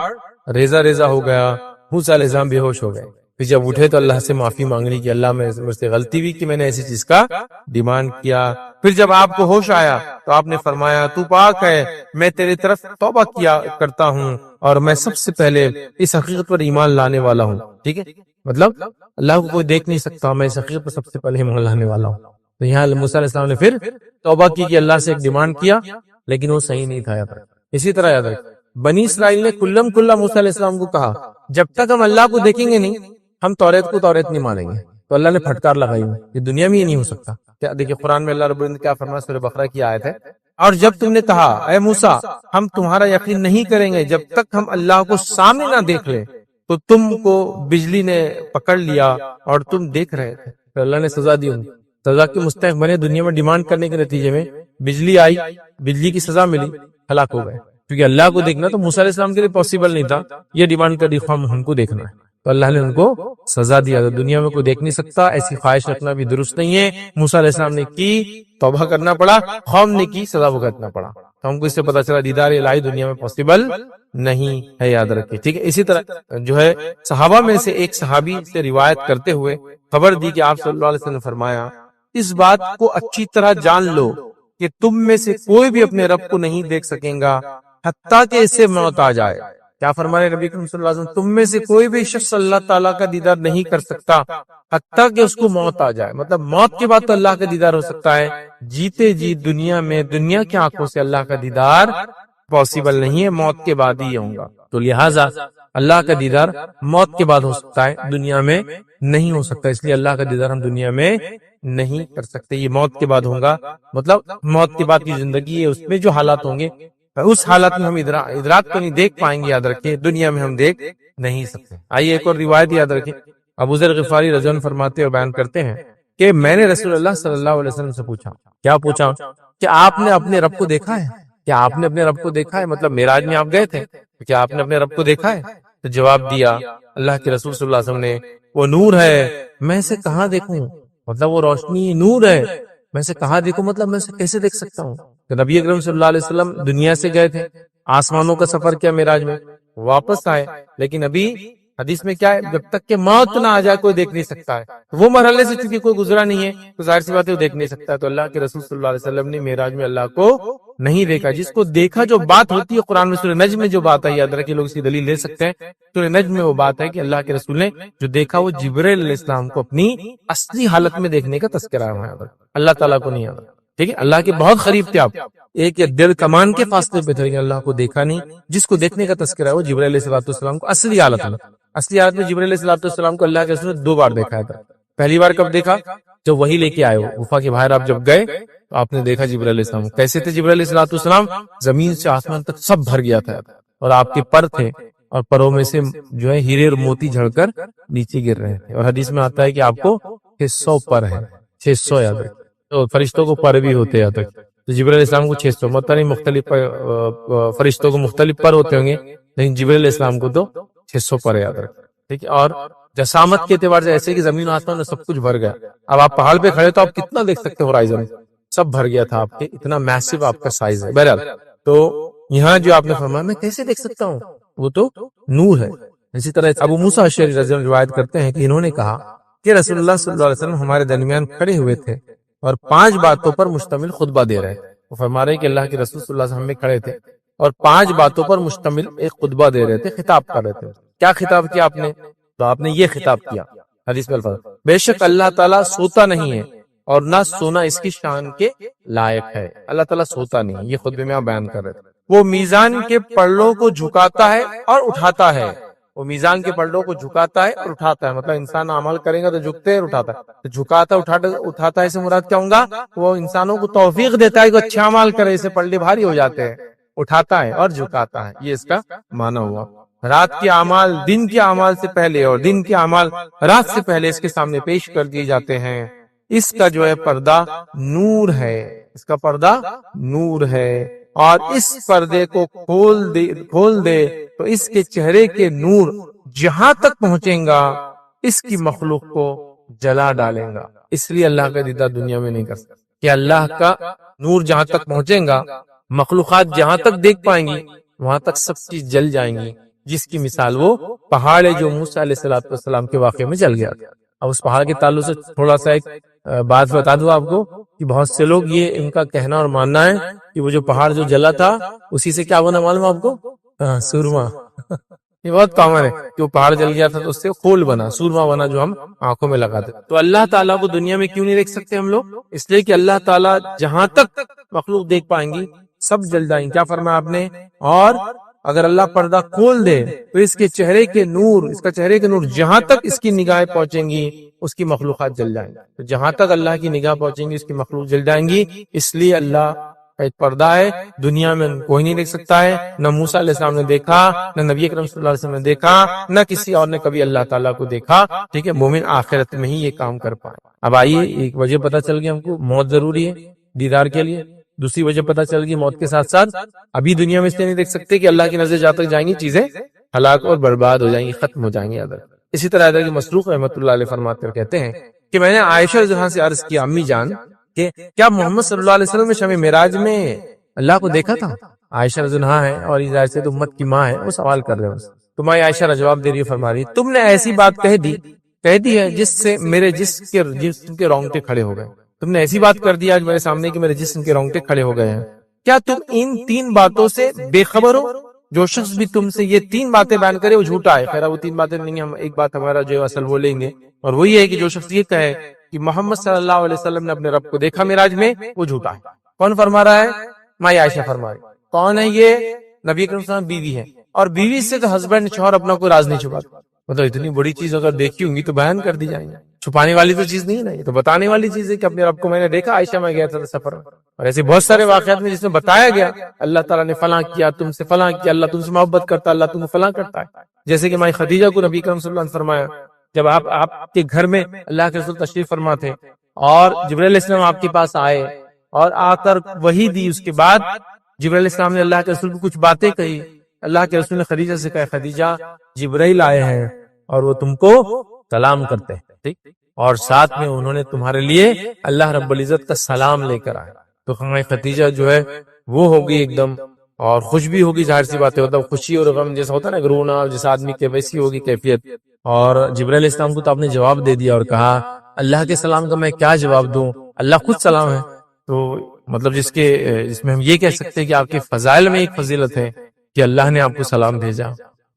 ریزہ ریزہ ہو گیا، موسیٰ علیہ السلام بے ہوش ہو گئے۔ پھر جب اٹھے تو اللہ سے معافی مانگ لی کہ اللہ مجھ سے غلطی ہوئی کہ میں نے ایسی چیز کا ڈیمانڈ کیا۔ پھر جب آپ کو ہوش آیا تو آپ نے فرمایا تو پاک ہے، میں تیری طرف توبہ کیا کرتا ہوں اور میں سب سے پہلے اس حقیقت پر ایمان لانے والا ہوں۔ ٹھیک ہے، مطلب اللہ کو کوئی دیکھ نہیں سکتا، میں اس حقیقت پر سب سے پہلے ایمان لانے والا ہوں۔ تو یہاں موسیٰ علیہ السلام نے پھر توبہ کی کہ اللہ سے ایک ڈیمانڈ کیا، لیکن وہ صحیح نہیں تھا۔ یاد رکھ، اسی طرح یاد رکھ، بنی اسرائیل نے کلم کلا موسیٰ علیہ السلام کو کہا جب تک ہم اللہ کو دیکھیں گے نہیں ہم توریت کو توریت نہیں مانیں گے۔ تو اللہ نے پھٹکار لگائی، یہ دنیا میں ہی نہیں ہو سکتا۔ کیا دیکھیں قرآن میں اللہ رب العزت نے کیا فرمایا، سورہ بقرہ کی آیت ہے، اور جب تم نے کہا اے موسیٰ ہم تمہارا یقین نہیں کریں گے جب تک ہم اللہ کو سامنے نہ دیکھ لیں، تو تم کو بجلی نے پکڑ لیا اور تم دیکھ رہے تھے۔ پھر اللہ نے سزا دی، ان سزا کے مستحق بنے، دنیا میں ڈیمانڈ کرنے کے نتیجے میں بجلی آئی، بجلی کی سزا ملی، ہلاک ہو گئے، کیونکہ اللہ کو دیکھنا تو موسیٰ علیہ السلام کے لیے پاسبل نہیں تھا، یہ ڈیمانڈ کر دی ہم کو دیکھنا ہے، تو اللہ نے ان کو سزا دیا۔ دنیا میں کوئی دیکھ نہیں سکتا، ایسی خواہش رکھنا بھی درست نہیں ہے۔ موسیٰ علیہ السلام نے کی، توبہ کرنا پڑا، قوم نے کی، سزا بھگتنا پڑا۔ تو ہم کو اس سے پتا چلا دیدار الہی دنیا میں پاسبل نہیں ہے، یاد رکھیے، ٹھیک ہے۔ اسی طرح جو ہے صحابہ میں سے ایک صحابی سے روایت کرتے ہوئے خبر دی کہ آپ صلی اللہ علیہ وسلم نے فرمایا اس بات کو اچھی طرح جان لو کہ تم میں سے کوئی بھی اپنے رب کو نہیں دیکھ سکیں گا حتیٰ کہ اس سے موت آ جائے۔ کیا فرما رہے نبی کریم صلی اللہ علیہ وسلم، تم میں سے کوئی بھی شخص اللہ تعالیٰ کا دیدار نہیں کر سکتا حتیٰ کہ اس کو موت آ جائے۔ مطلب موت کے بعد تو اللہ کا دیدار ہو سکتا ہے، جیتے جی دنیا میں دنیا کی آنکھوں سے اللہ کا دیدار پاسبل نہیں ہے، موت کے بعد ہی ہوگا۔ تو لہٰذا اللہ کا دیدار موت کے بعد ہو سکتا ہے، دنیا میں نہیں ہو سکتا، اس لیے اللہ کا دیدار ہم دنیا میں نہیں کر سکتے، یہ موت کے بعد ہوگا۔ مطلب موت کے بعد کی زندگی ہے، اس میں جو حالات ہوں گے اس حالات میں ہم ادراک کو نہیں دیکھ پائیں گے، یاد رکھیں دنیا میں ہم دیکھ نہیں سکتے۔ آئیے ایک اور روایت یاد رکھیں، ابو ذر غفاری رضی اللہ عنہ فرماتے اور بیان کرتے ہیں کہ میں نے رسول اللہ صلی اللہ علیہ وسلم سے پوچھا، کیا پوچھا کہ آپ نے اپنے رب کو دیکھا ہے؟ کیا آپ نے اپنے رب کو دیکھا ہے؟ مطلب معراج میں آپ گئے تھے، کیا آپ نے اپنے رب کو دیکھا ہے؟ تو جواب دیا اللہ کے رسول صلی اللہ علیہ وسلم نے، وہ نور ہے، میں اسے کہاں دیکھوں؟ مطلب وہ روشنی نور ہے، میں اسے کہاں دیکھوں؟ مطلب میں اسے کیسے دیکھ سکتا ہوں؟ کہ نبی اکرم صلی اللہ علیہ وسلم دنیا سے گئے تھے، آسمانوں کا سفر کیا معراج میں، واپس آئے، لیکن ابھی حدیث میں کیا ہے، جب تک کہ موت نہ آ جائے کوئی دیکھ نہیں سکتا ہے۔ وہ مرحلے سے چونکہ کوئی گزرا نہیں ہے تو ظاہر سی بات ہے وہ دیکھ نہیں سکتا ہے۔ تو اللہ کے رسول صلی اللہ علیہ وسلم نے معراج میں اللہ کو نہیں دیکھا۔ جس کو دیکھا جو بات ہوتی ہے قرآن میں سورہ نجم میں جو بات ہے، یاد رکھیں لوگ اس کی دلیل لے سکتے ہیں، سورہ نجم میں وہ بات ہے کہ اللہ کے رسول نے جو دیکھا وہ جبرائیل علیہ السلام کو اپنی اصلی حالت میں دیکھنے کا تذکرہ ہے، اللہ تعالیٰ کو نہیں یاد۔ ٹھیک ہے، اللہ کے بہت قریب تھے آپ، ایک یا دل کمان کے فاصلے پہ تھے، لیکن اللہ کو دیکھا نہیں۔ جس کو دیکھنے کا تذکرہ ہے وہ جبرائیل علیہ السلام کو اصلی حالت میں، اصلی حالت میں جبرائیل علیہ السلام کو اللہ کے رسول نے 2 بار دیکھا تھا۔ پہلی بار کب دیکھا؟ جب وہی لے کے آئے ہو غفا کے باہر، آپ جب گئے تو آپ نے دیکھا جبرائیل علیہ السلام۔ کیسے تھے جبرائیل علیہ السلام؟ زمین سے آسمان تک سب بھر گیا تھا، اور آپ کے پر تھے اور پروں میں سے جو ہے ہیرے اور موتی جھڑ کر نیچے گر رہے تھے۔ اور حدیث میں آتا ہے کہ آپ کو 600 پر ہے، 600 یاد رکھیں، تو فرشتوں کو پر بھی ہوتے ہیں تک، تو جبرائیل علیہ السلام کو 600، مطلب نہیں مختلف فرشتوں کو مختلف پر ہوتے ہوں گے، لیکن جبرائیل علیہ السلام کو تو 600 پر یاد رکھیں۔ ٹھیک ہے، اور جسامت کے اعتبار سے ایسے کہ زمین و آسمان میں سب کچھ بھر گیا۔ اب آپ پہاڑ پہ کھڑے تو آپ کتنا دیکھ سکتے ہو، ہورائزن سب بھر گیا تھا آپ کے، اتنا میسو آپ کا سائز ہے۔ بہرحال تو یہاں جو آپ نے فرمایا میں کیسے دیکھ سکتا ہوں، وہ تو نور ہے۔ اسی طرح ابو موسیٰ اشعری رضی اللہ عنہ روایت کرتے ہیں کہ انہوں نے کہا کہ رسول اللہ صلی اللہ علیہ وسلم ہمارے درمیان کھڑے ہوئے تھے اور 5 باتوں پر مشتمل خطبہ دے رہے تھے۔ وہ فرما رہے کہ اللہ کے رسول صلی اللہ علیہ وسلم میں کھڑے تھے اور 5 باتوں پر مشتمل ایک خطبہ دے رہے تھے، خطاب کر رہے تھے۔ کیا خطاب کیا آپ نے؟ تو آپ نے یہ خطاب کیا، حدیث میں الفاظ، بے شک اللہ تعالیٰ سوتا نہیں ہے اور نہ سونا اس کی شان کے لائق ہے۔ اللہ تعالیٰ سوتا نہیں ہے، یہ خطبے میں آپ بیان کر رہے تھے۔ وہ میزان کے پلڑوں کو جھکاتا ہے اور اٹھاتا ہے، وہ میزان کے پلڑوں کو جھکاتا ہے اور اٹھاتا ہے، مطلب انسان عمل کرے گا تو جھکتے اور اٹھاتا ہے، تو جھکاتا اٹھاتا ہے سے مراد کیا ہوگا؟ وہ انسانوں کو توفیق دیتا ہے کہ اچھا عمل کرے، اسے پلڑے بھاری ہو جاتے ہیں، اٹھاتا ہے اور جھکاتا ہے، یہ اس کا معنی ہوا۔ رات کے اعمال دن کے اعمال سے پہلے اور دن کے اعمال رات سے پہلے اس کے سامنے پیش کر دیے جاتے ہیں۔ اس کا جو ہے پردہ نور ہے، اس کا پردہ نور ہے، اور اس پردے کو کھول دے تو اس کے چہرے کے نور جہاں تک پہنچیں گا اس کی مخلوق کو جلا ڈالیں گا. اس لیے اللہ کا دیدار دنیا میں نہیں کر سکتا کہ اللہ کا نور جہاں تک پہنچے گا، مخلوقات جہاں تک دیکھ پائیں گی وہاں تک سب چیز جل جائیں گی. جس کی مثال وہ پہاڑ ہے جو موسیٰ علیہ السلام کے واقعے میں جل گیا تھا. اب اس پہاڑ کے تعلق سے تھوڑا سا ایک بات بتا دوں آپ کو کہ بہت سے لوگ یہ ان کا کہنا اور ماننا ہے کہ وہ جو پہاڑ جو جلا تھا اسی سے کیا بنا معلوم آپ کو؟ سورما. یہ بہت کامن ہے کہ وہ پہاڑ جل گیا تھا تو اس سے خول بنا، سورما بنا جو ہم آنکھوں میں لگاتے. تو اللہ تعالیٰ کو دنیا میں کیوں نہیں دیکھ سکتے ہم لوگ؟ اس لیے کہ اللہ تعالیٰ جہاں تک مخلوق دیکھ پائیں گی سب جل جائیں گے. کیا فرمایا آپ نے؟ اور اگر اللہ پردہ کھول دے تو اس کے چہرے کے نور، اس کا چہرے کے نور جہاں تک اس کی نگاہیں پہنچیں گی اس کی مخلوقات جل جائیں گی. تو جہاں تک اللہ کی نگاہ پہنچیں گی اس کی مخلوق جل جائیں گی. اس لیے اللہ کا ایک پردہ ہے، دنیا میں کوئی نہیں دیکھ سکتا ہے. نہ موسیٰ علیہ السلام نے دیکھا، نہ نبی اکرم صلی اللہ علیہ وسلم نے دیکھا، نہ کسی اور نے کبھی اللہ تعالیٰ کو دیکھا. ٹھیک ہے، مومن آخرت میں ہی یہ کام کر پائے. اب آئیے ایک وجہ پتہ چل گئی ہم کو، موت ضروری ہے دیدار کے لیے. دوسری وجہ پتہ چل گئی موت کے ساتھ ساتھ ابھی دنیا میں اس لیے نہیں دیکھ سکتے کہ اللہ کی نظر جہاں تک جائیں گی چیزیں ہلاک اور برباد ہو جائیں گی، ختم ہو جائیں گی. اسی طرح ادھر کی مسروق رحمۃ اللہ علیہ فرماتے ہوئے کہتے ہیں کہ میں نے عائشہ رضی اللہ عنہا سے عرض کیا، امی جان کہ کیا محمد صلی اللہ علیہ وسلم نے شب معراج میں اللہ کو دیکھا تھا؟ عائشہ رضی اللہ عنہا ہے اور ظاہر سے تو امت کی ماں ہے، وہ سوال کر رہے ہیں. تمہاری عائشہ جواب دے رہی ہے، فرما رہی تم نے ایسی بات کہہ دی ہے جس سے میرے جسم کے رونگٹے کھڑے ہو گئے. تم نے ایسی بات کر دی آج میرے سامنے کہ میرے جسم کے رونگٹے کھڑے ہو گئے ہیں. کیا تم ان 3 باتوں سے بے خبر ہو؟ جو شخص بھی تم سے یہ 3 باتیں بیان کرے وہ جھوٹا ہے. خیر وہ 3 باتیں نہیں ہیں، ہم ایک بات ہمارا جو اصل وہ لیں گے، اور وہ یہ ہے کہ جو شخص یہ کہے کہ محمد صلی اللہ علیہ وسلم نے اپنے رب کو دیکھا معراج میں، وہ جھوٹا ہے. کون فرما رہا ہے؟ ماں عائشہ فرما رہی. کون ہے یہ؟ نبی اکرم صلی اللہ علیہ وسلم بیوی ہے، اور بیوی سے تو ہسبینڈ شوہر اپنا کوئی راز نہیں چھپاتا. مطلب اتنی بڑی چیز اگر دیکھی ہوں گی تو بیان کر دی جائیں گے. چھپانے والی تو چیز نہیں ہے نا، یہ تو بتانے والی چیز ہے کہ اپنے رب کو میں نے دیکھا، عائشہ میں گیا تھا سفر میں. اور ایسے بہت سارے واقعات میں جس میں بتایا گیا اللہ تعالیٰ نے فلاں کیا، تم سے فلاں کیا، اللہ تم سے محبت کرتا، اللہ تم کو فلاں کرتا ہے. جیسے کہ مائی خدیجہ کو نبی کرم صلی اللہ علیہ وسلم فرمایا جب آپ کے گھر میں اللہ کے رسول تشریف فرما تھے اور جبرائیل علیہ السلام آپ کے پاس آئے اور آ کر وحی دی. اس کے بعد جبرائیل علیہ السلام نے اللہ کے رسول کو کچھ باتیں کہی. اللہ کے رسول نے خدیجہ سے کہا، خدیجہ جبرائیل آئے ہیں اور وہ تم کو سلام کرتے ہیں، ٹھیک، اور ساتھ میں انہوں نے تمہارے لیے اللہ رب العزت کا سلام لے کر آئے. تو خدیجہ جو ہے وہ ہوگی ایک دم، اور خوش بھی ہوگی، ظاہر سی بات ہے، مطلب خوشی اور غم جیسا ہوتا ہے نا، رونا جس آدمی کے ویسی ہوگی کیفیت. اور جبرائیل علیہ السلام کو تو آپ نے جواب دے دیا اور کہا اللہ کے سلام کا میں کیا جواب دوں، اللہ خود سلام ہے. تو مطلب جس میں ہم یہ کہہ سکتے ہیں کہ آپ کے فضائل میں ایک فضیلت ہے کہ اللہ نے آپ کو سلام بھیجا،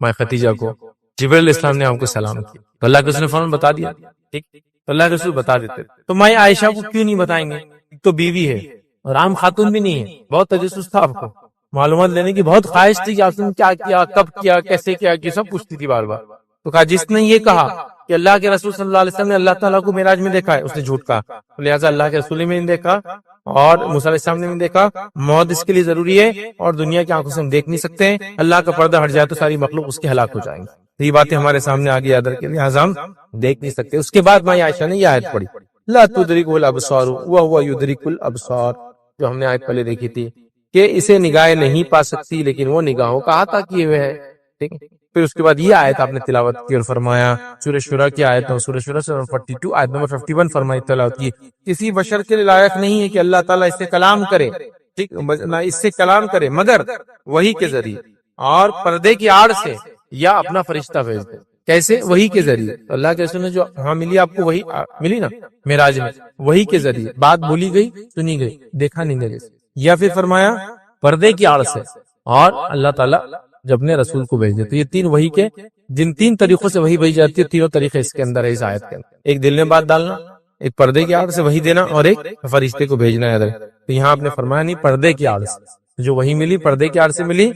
ماں خدیجہ کو جبرائیل علیہ السلام نے آپ کو سلام کیا. تو اللہ کے رسول نے فوراً بتا دیا، ٹھیک، تو اللہ کے رسول بتا دیتے. تو ماں عائشہ کو کیوں نہیں بتائیں گے؟ تو بیوی ہے اور عام خاتون بھی نہیں ہے. بہت تجسس تھا، آپ کو معلومات لینے کی بہت خواہش تھی کہ آپ نے کیا کیا، کب کیا، کیسے کیا، یہ سب پوچھتی تھی بار بار. تو کہا جس نے یہ کہا کہ اللہ کے رسول صلی اللہ علیہ وسلم نے اللہ تعالیٰ کو معراج میں دیکھا ہے، اس نے جھوٹ کہا. لہٰذا اللہ کے رسول میں نہیں دیکھا اور موسیٰ علیہ السلام نے نہیں دیکھا. موت اس کے لیے ضروری ہے اور دنیا کی آنکھوں سے ہم دیکھ نہیں سکتے ہیں. اللہ کا پردہ ہٹ جائے تو ساری مخلوق اس کے ہلاک ہو جائیں گے. یہ باتیں ہمارے سامنے آ گئی ادھر کے لہٰذا ہم دیکھ نہیں سکتے. اس کے بعد ماں عائشہ نے یہ آیت پڑھی، لا تدرکہ الابصار وہو یدرک الابصار، جو ہم نے آیت پہلے دیکھی تھی کہ اسے نگاہیں نہیں پا سکتی لیکن وہ نگاہوں کا احاطہ کیے ہوئے ہے. ٹھیک ہے، پھر اس کے بعد یہ آیت آپ نے تلاوت کی اور فرمایا سورہ شورى کی آیت ہے، سورہ شورى 42 آیت نمبر 51 فرمائی تلاوت کی. کسی بشر کے لیے لائق نہیں ہے کہ اللہ تعالیٰ اس سے کلام کرے، ٹھیک، نہ اس سے کلام کرے مگر وحی کے ذریعے اور پردے کی آڑ سے یا اپنا فرشتہ بھیج دے. کیسے؟ وحی کے ذریعے. اللہ کے رسول نے جو ملی آپ کو وحی ملی نا معراج میں، وحی کے ذریعے بات بولی گئی، سنی گئی، دیکھا نہیں گئی. یا پھر فرمایا پردے کی آڑ سے، اور اللہ تعالیٰ جب اپنے رسول کو بھیج دے. تو یہ 3 وحی کے جن 3 طریقوں سے وحی بھیج جاتی ہے، تینوں طریقے اس کے اندر ہے، اس آیت کے اندر. ایک دل میں بات ڈالنا، ایک پردے کی آڑ سے وحی دینا، اور ایک فرشتے کو بھیجنا ہے. تو یہاں آپ نے فرمایا نہیں پردے کی آڑ سے، جو وحی ملی پردے کی آڑ سے ملی.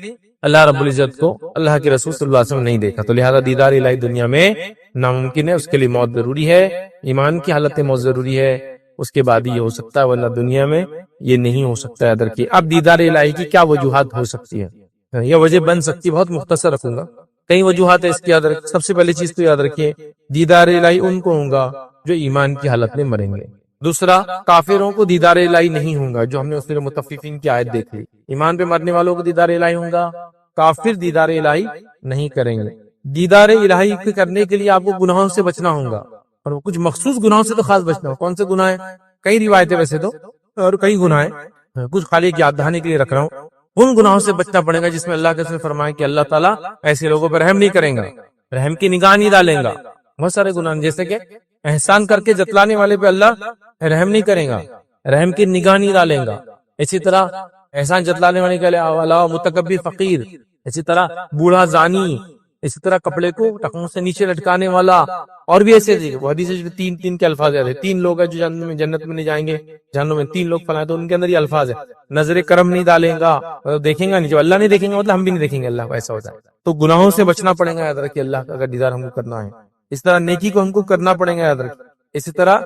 اللہ رب العزت کو اللہ کے رسول صلی اللہ علیہ وسلم نہیں دیکھا. تو لہذا دیدار الہی دنیا میں ناممکن ہے، اس کے لیے موت ضروری ہے، ایمان کی حالت موت ضروری ہے، اس کے بعد ہی ہو سکتا ہے، ورنہ دنیا میں یہ نہیں ہو سکتا ہے. ادھر کی اب دیدار الہی کی کیا وجوہات ہو سکتی ہے، یہ وجہ بن سکتی، بہت مختصر رکھوں گا. کئی وجوہات ہے اس کی. یاد رکھ، سب سے پہلی چیز تو یاد رکھیے دیدار الہی ان کو ہوگا جو ایمان کی حالت میں مریں گے. دوسرا کافروں کو دیدار الہی نہیں ہوگا، جو ہم نے سورہ مطففین کی آیت دیکھ لی، ایمان پہ مرنے والوں کو دیدار الہی ہوگا، کافر دیدار الہی نہیں کریں گے۔ دیدار الہی کرنے کے لیے آپ کو گناہوں سے بچنا ہوگا، اور وہ کچھ مخصوص گناہوں سے تو خاص بچنا ہوگا۔ کون سے گناہ ہیں؟ کئی روایتیں ویسے تو اور کئی گناہ ہیں، کچھ خالی ایک یاد دہانی کے لیے رکھ رہا ہوں۔ ان گناہوں سے بچنا پڑے گا جس میں اللہ کے رسول نے فرمایا کہ اللہ تعالیٰ ایسے لوگوں پر رحم نہیں کریں گا، رحم کی نگاہ نہیں ڈالیں گا۔ بہت سارے گناہ جیسے کہ احسان کر کے جتلانے والے پہ اللہ رحم نہیں کرے گا، رحم کی نگاہ نہیں ڈالیں گا۔ اسی طرح احسان جتلانے والے کے علاوہ متکبر فقیر، اسی طرح بوڑھا زانی، اسی طرح کپڑے کو ٹخنوں سے نیچے لٹکانے والا، اور بھی ایسے حدیث میں تین کے الفاظ آتے ہیں۔ 3 لوگ ہیں جو جنت میں نہیں جائیں گے، جہنم میں 3 لوگ فلاں، تو ان کے اندر یہ الفاظ ہے۔ نظر کرم نہیں ڈالیں گا، مطلب دیکھیں گا نہیں، جو اللہ نہیں دیکھیں گا مطلب ہم بھی نہیں دیکھیں گے اللہ کو، ایسا ہوتا ہے۔ تو گناہوں سے بچنا پڑے گا، یاد رکھیے اللہ کا اگر دیدار ہم کو کرنا ہے۔ اس طرح نیکی کو ہم کو کرنا پڑے گا، یاد رکھیے۔ اسی طرح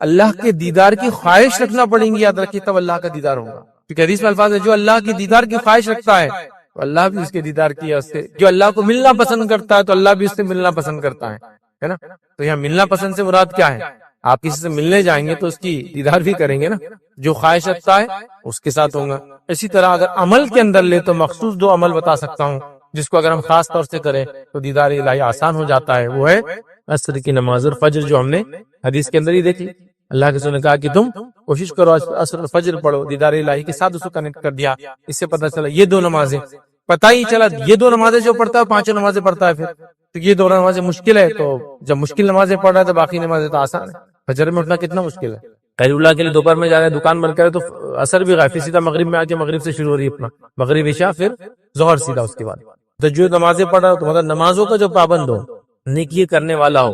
اللہ کے دیدار کی خواہش رکھنا پڑیں گی، یاد رکھیے، تب اللہ کا دیدار ہوگا۔ کیونکہ حدیث میں الفاظ ہے جو اللہ کی دیدار کی خواہش رکھتا ہے تو اللہ بھی اس کے دیدار کی اس سے، جو اللہ کو ملنا پسند کرتا ہے تو اللہ بھی اس سے ملنا پسند کرتا ہے نا۔ تو یہاں ملنا پسند سے مراد کیا ہے؟ آپ کسی سے ملنے جائیں گے تو اس کی دیدار بھی کریں گے نا، جو خواہش رکھتا ہے اس کے ساتھ ہوگا۔ اسی طرح اگر عمل کے اندر لے تو مخصوص 2 عمل بتا سکتا ہوں جس کو اگر ہم خاص طور سے کریں تو دیدار الہی آسان ہو جاتا ہے، وہ ہے عصر کی نماز اور فجر، جو ہم نے حدیث کے اندر ہی دیکھی۔ اللہ کے رسول نے کہا کہ تم کوشش کرو عصر فجر پڑھو، دیدار الہی کے ساتھ اس کو کنیکٹ کر دیا۔ اس سے پتہ چلا یہ 2 نمازیں، پتہ ہی چلا یہ 2 نمازیں جو پڑھتا ہے 5 نمازیں پڑھتا ہے، پھر تو یہ 2 نمازیں مشکل ہے، تو جب مشکل نمازیں پڑھ رہا ہے تو باقی نمازیں تو آسان ہے۔ فجر میں اٹھنا کتنا مشکل ہے، خیر اللہ کے لیے دوپہر میں جا رہے ہیں دکان بند کرے تو عصر بھی غائب، سیدھا مغرب میں آ کے مغرب سے شروع ہو رہی ہے اپنا، مغرب عشاء پھر ظہر سیدھا اس کے بعد۔ تو جو نمازیں پڑھ رہا ہو تو مطلب نمازوں کا جو پابند ہو، نیکی کرنے والا ہو،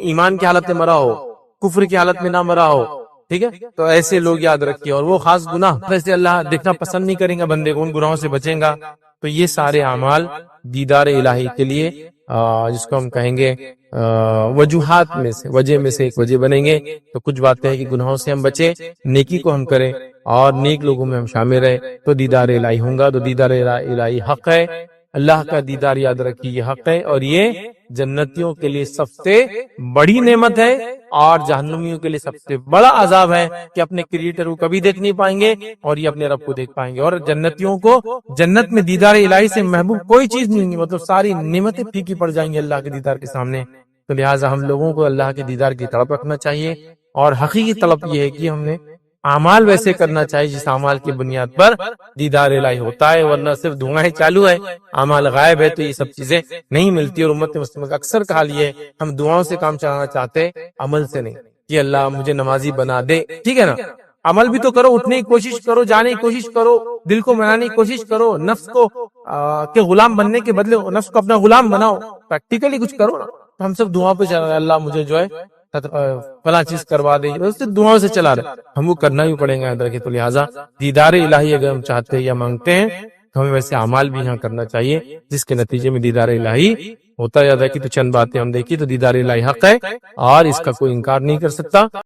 ایمان کی حالت میں مرا ہو، کفر کی حالت میں نہ مرا ہو، ٹھیک ہے، تو ایسے لوگ یاد رکھیے۔ اور وہ خاص گناہ ویسے اللہ دیکھنا پسند نہیں کریں گا بندے کو، ان گناہوں سے بچیں گا۔ تو یہ سارے اعمال دیدار الہی کے لیے جس کو ہم کہیں گے وجوہات میں سے، وجہ میں سے ایک وجہ بنیں گے۔ تو کچھ باتیں ہیں کہ گناہوں سے ہم بچیں، نیکی کو ہم کریں اور نیک لوگوں میں ہم شامل رہیں تو دیدار الہی ہوں گا۔ تو دیدار الہی حق ہے، اللہ کا دیدار یاد رکھیے یہ حق ہے، اور یہ جنتیوں کے لیے سب سے بڑی نعمت ہے، اور جہنمیوں کے لیے سب سے بڑا عذاب ہے کہ اپنے کریٹر کو کبھی دیکھ نہیں پائیں گے اور یہ اپنے رب کو دیکھ پائیں گے۔ اور جنتیوں کو جنت میں دیدار الہی سے محبوب کوئی چیز نہیں ہوگی، مطلب ساری نعمتیں پھیکی پڑ جائیں گی اللہ کے دیدار کے سامنے۔ تو لہٰذا ہم لوگوں کو اللہ کے دیدار کی طلب رکھنا چاہیے، اور حقیقی طلب یہ ہے کہ ہم نے اعمال ویسے کرنا چاہیے جس اعمال کی بنیاد پر دیدار الہی ہوتا ہے، ورنہ صرف دعائیں چالو ہے، اعمال غائب ہے، تو یہ سب چیزیں نہیں ملتی۔ اور امت مسلمہ کا اکثر کہا لیے ہم دعاؤں سے کام چلانا چاہتے، عمل سے نہیں، کہ اللہ مجھے نمازی بنا دے، ٹھیک ہے نا۔ عمل بھی تو کرو، اٹھنے کی کوشش کرو، جانے کی کوشش کرو، دل کو منانے کی کوشش کرو، نفس کو کے غلام بننے کے بدلے نفس کو اپنا غلام بناؤ، پریکٹیکلی کچھ کرو نا۔ ہم سب دعا پہ چلا رہے ہیں، اللہ مجھے جو ہے فلاں چیز کروا دے، بس دعاؤں سے چلا رہے، ہم وہ کرنا ہی پڑے گا ادھر کے۔ تو لہٰذا دیدار الہی اگر ہم چاہتے ہیں یا مانگتے ہیں تو ہمیں ویسے اعمال بھی یہاں کرنا چاہیے جس کے نتیجے میں دیدار الہی ہوتا ہے۔ یاد ہے کہ تو چند باتیں ہم دیکھی، تو دیدار الہی حق ہے اور اس کا کوئی انکار نہیں کر سکتا۔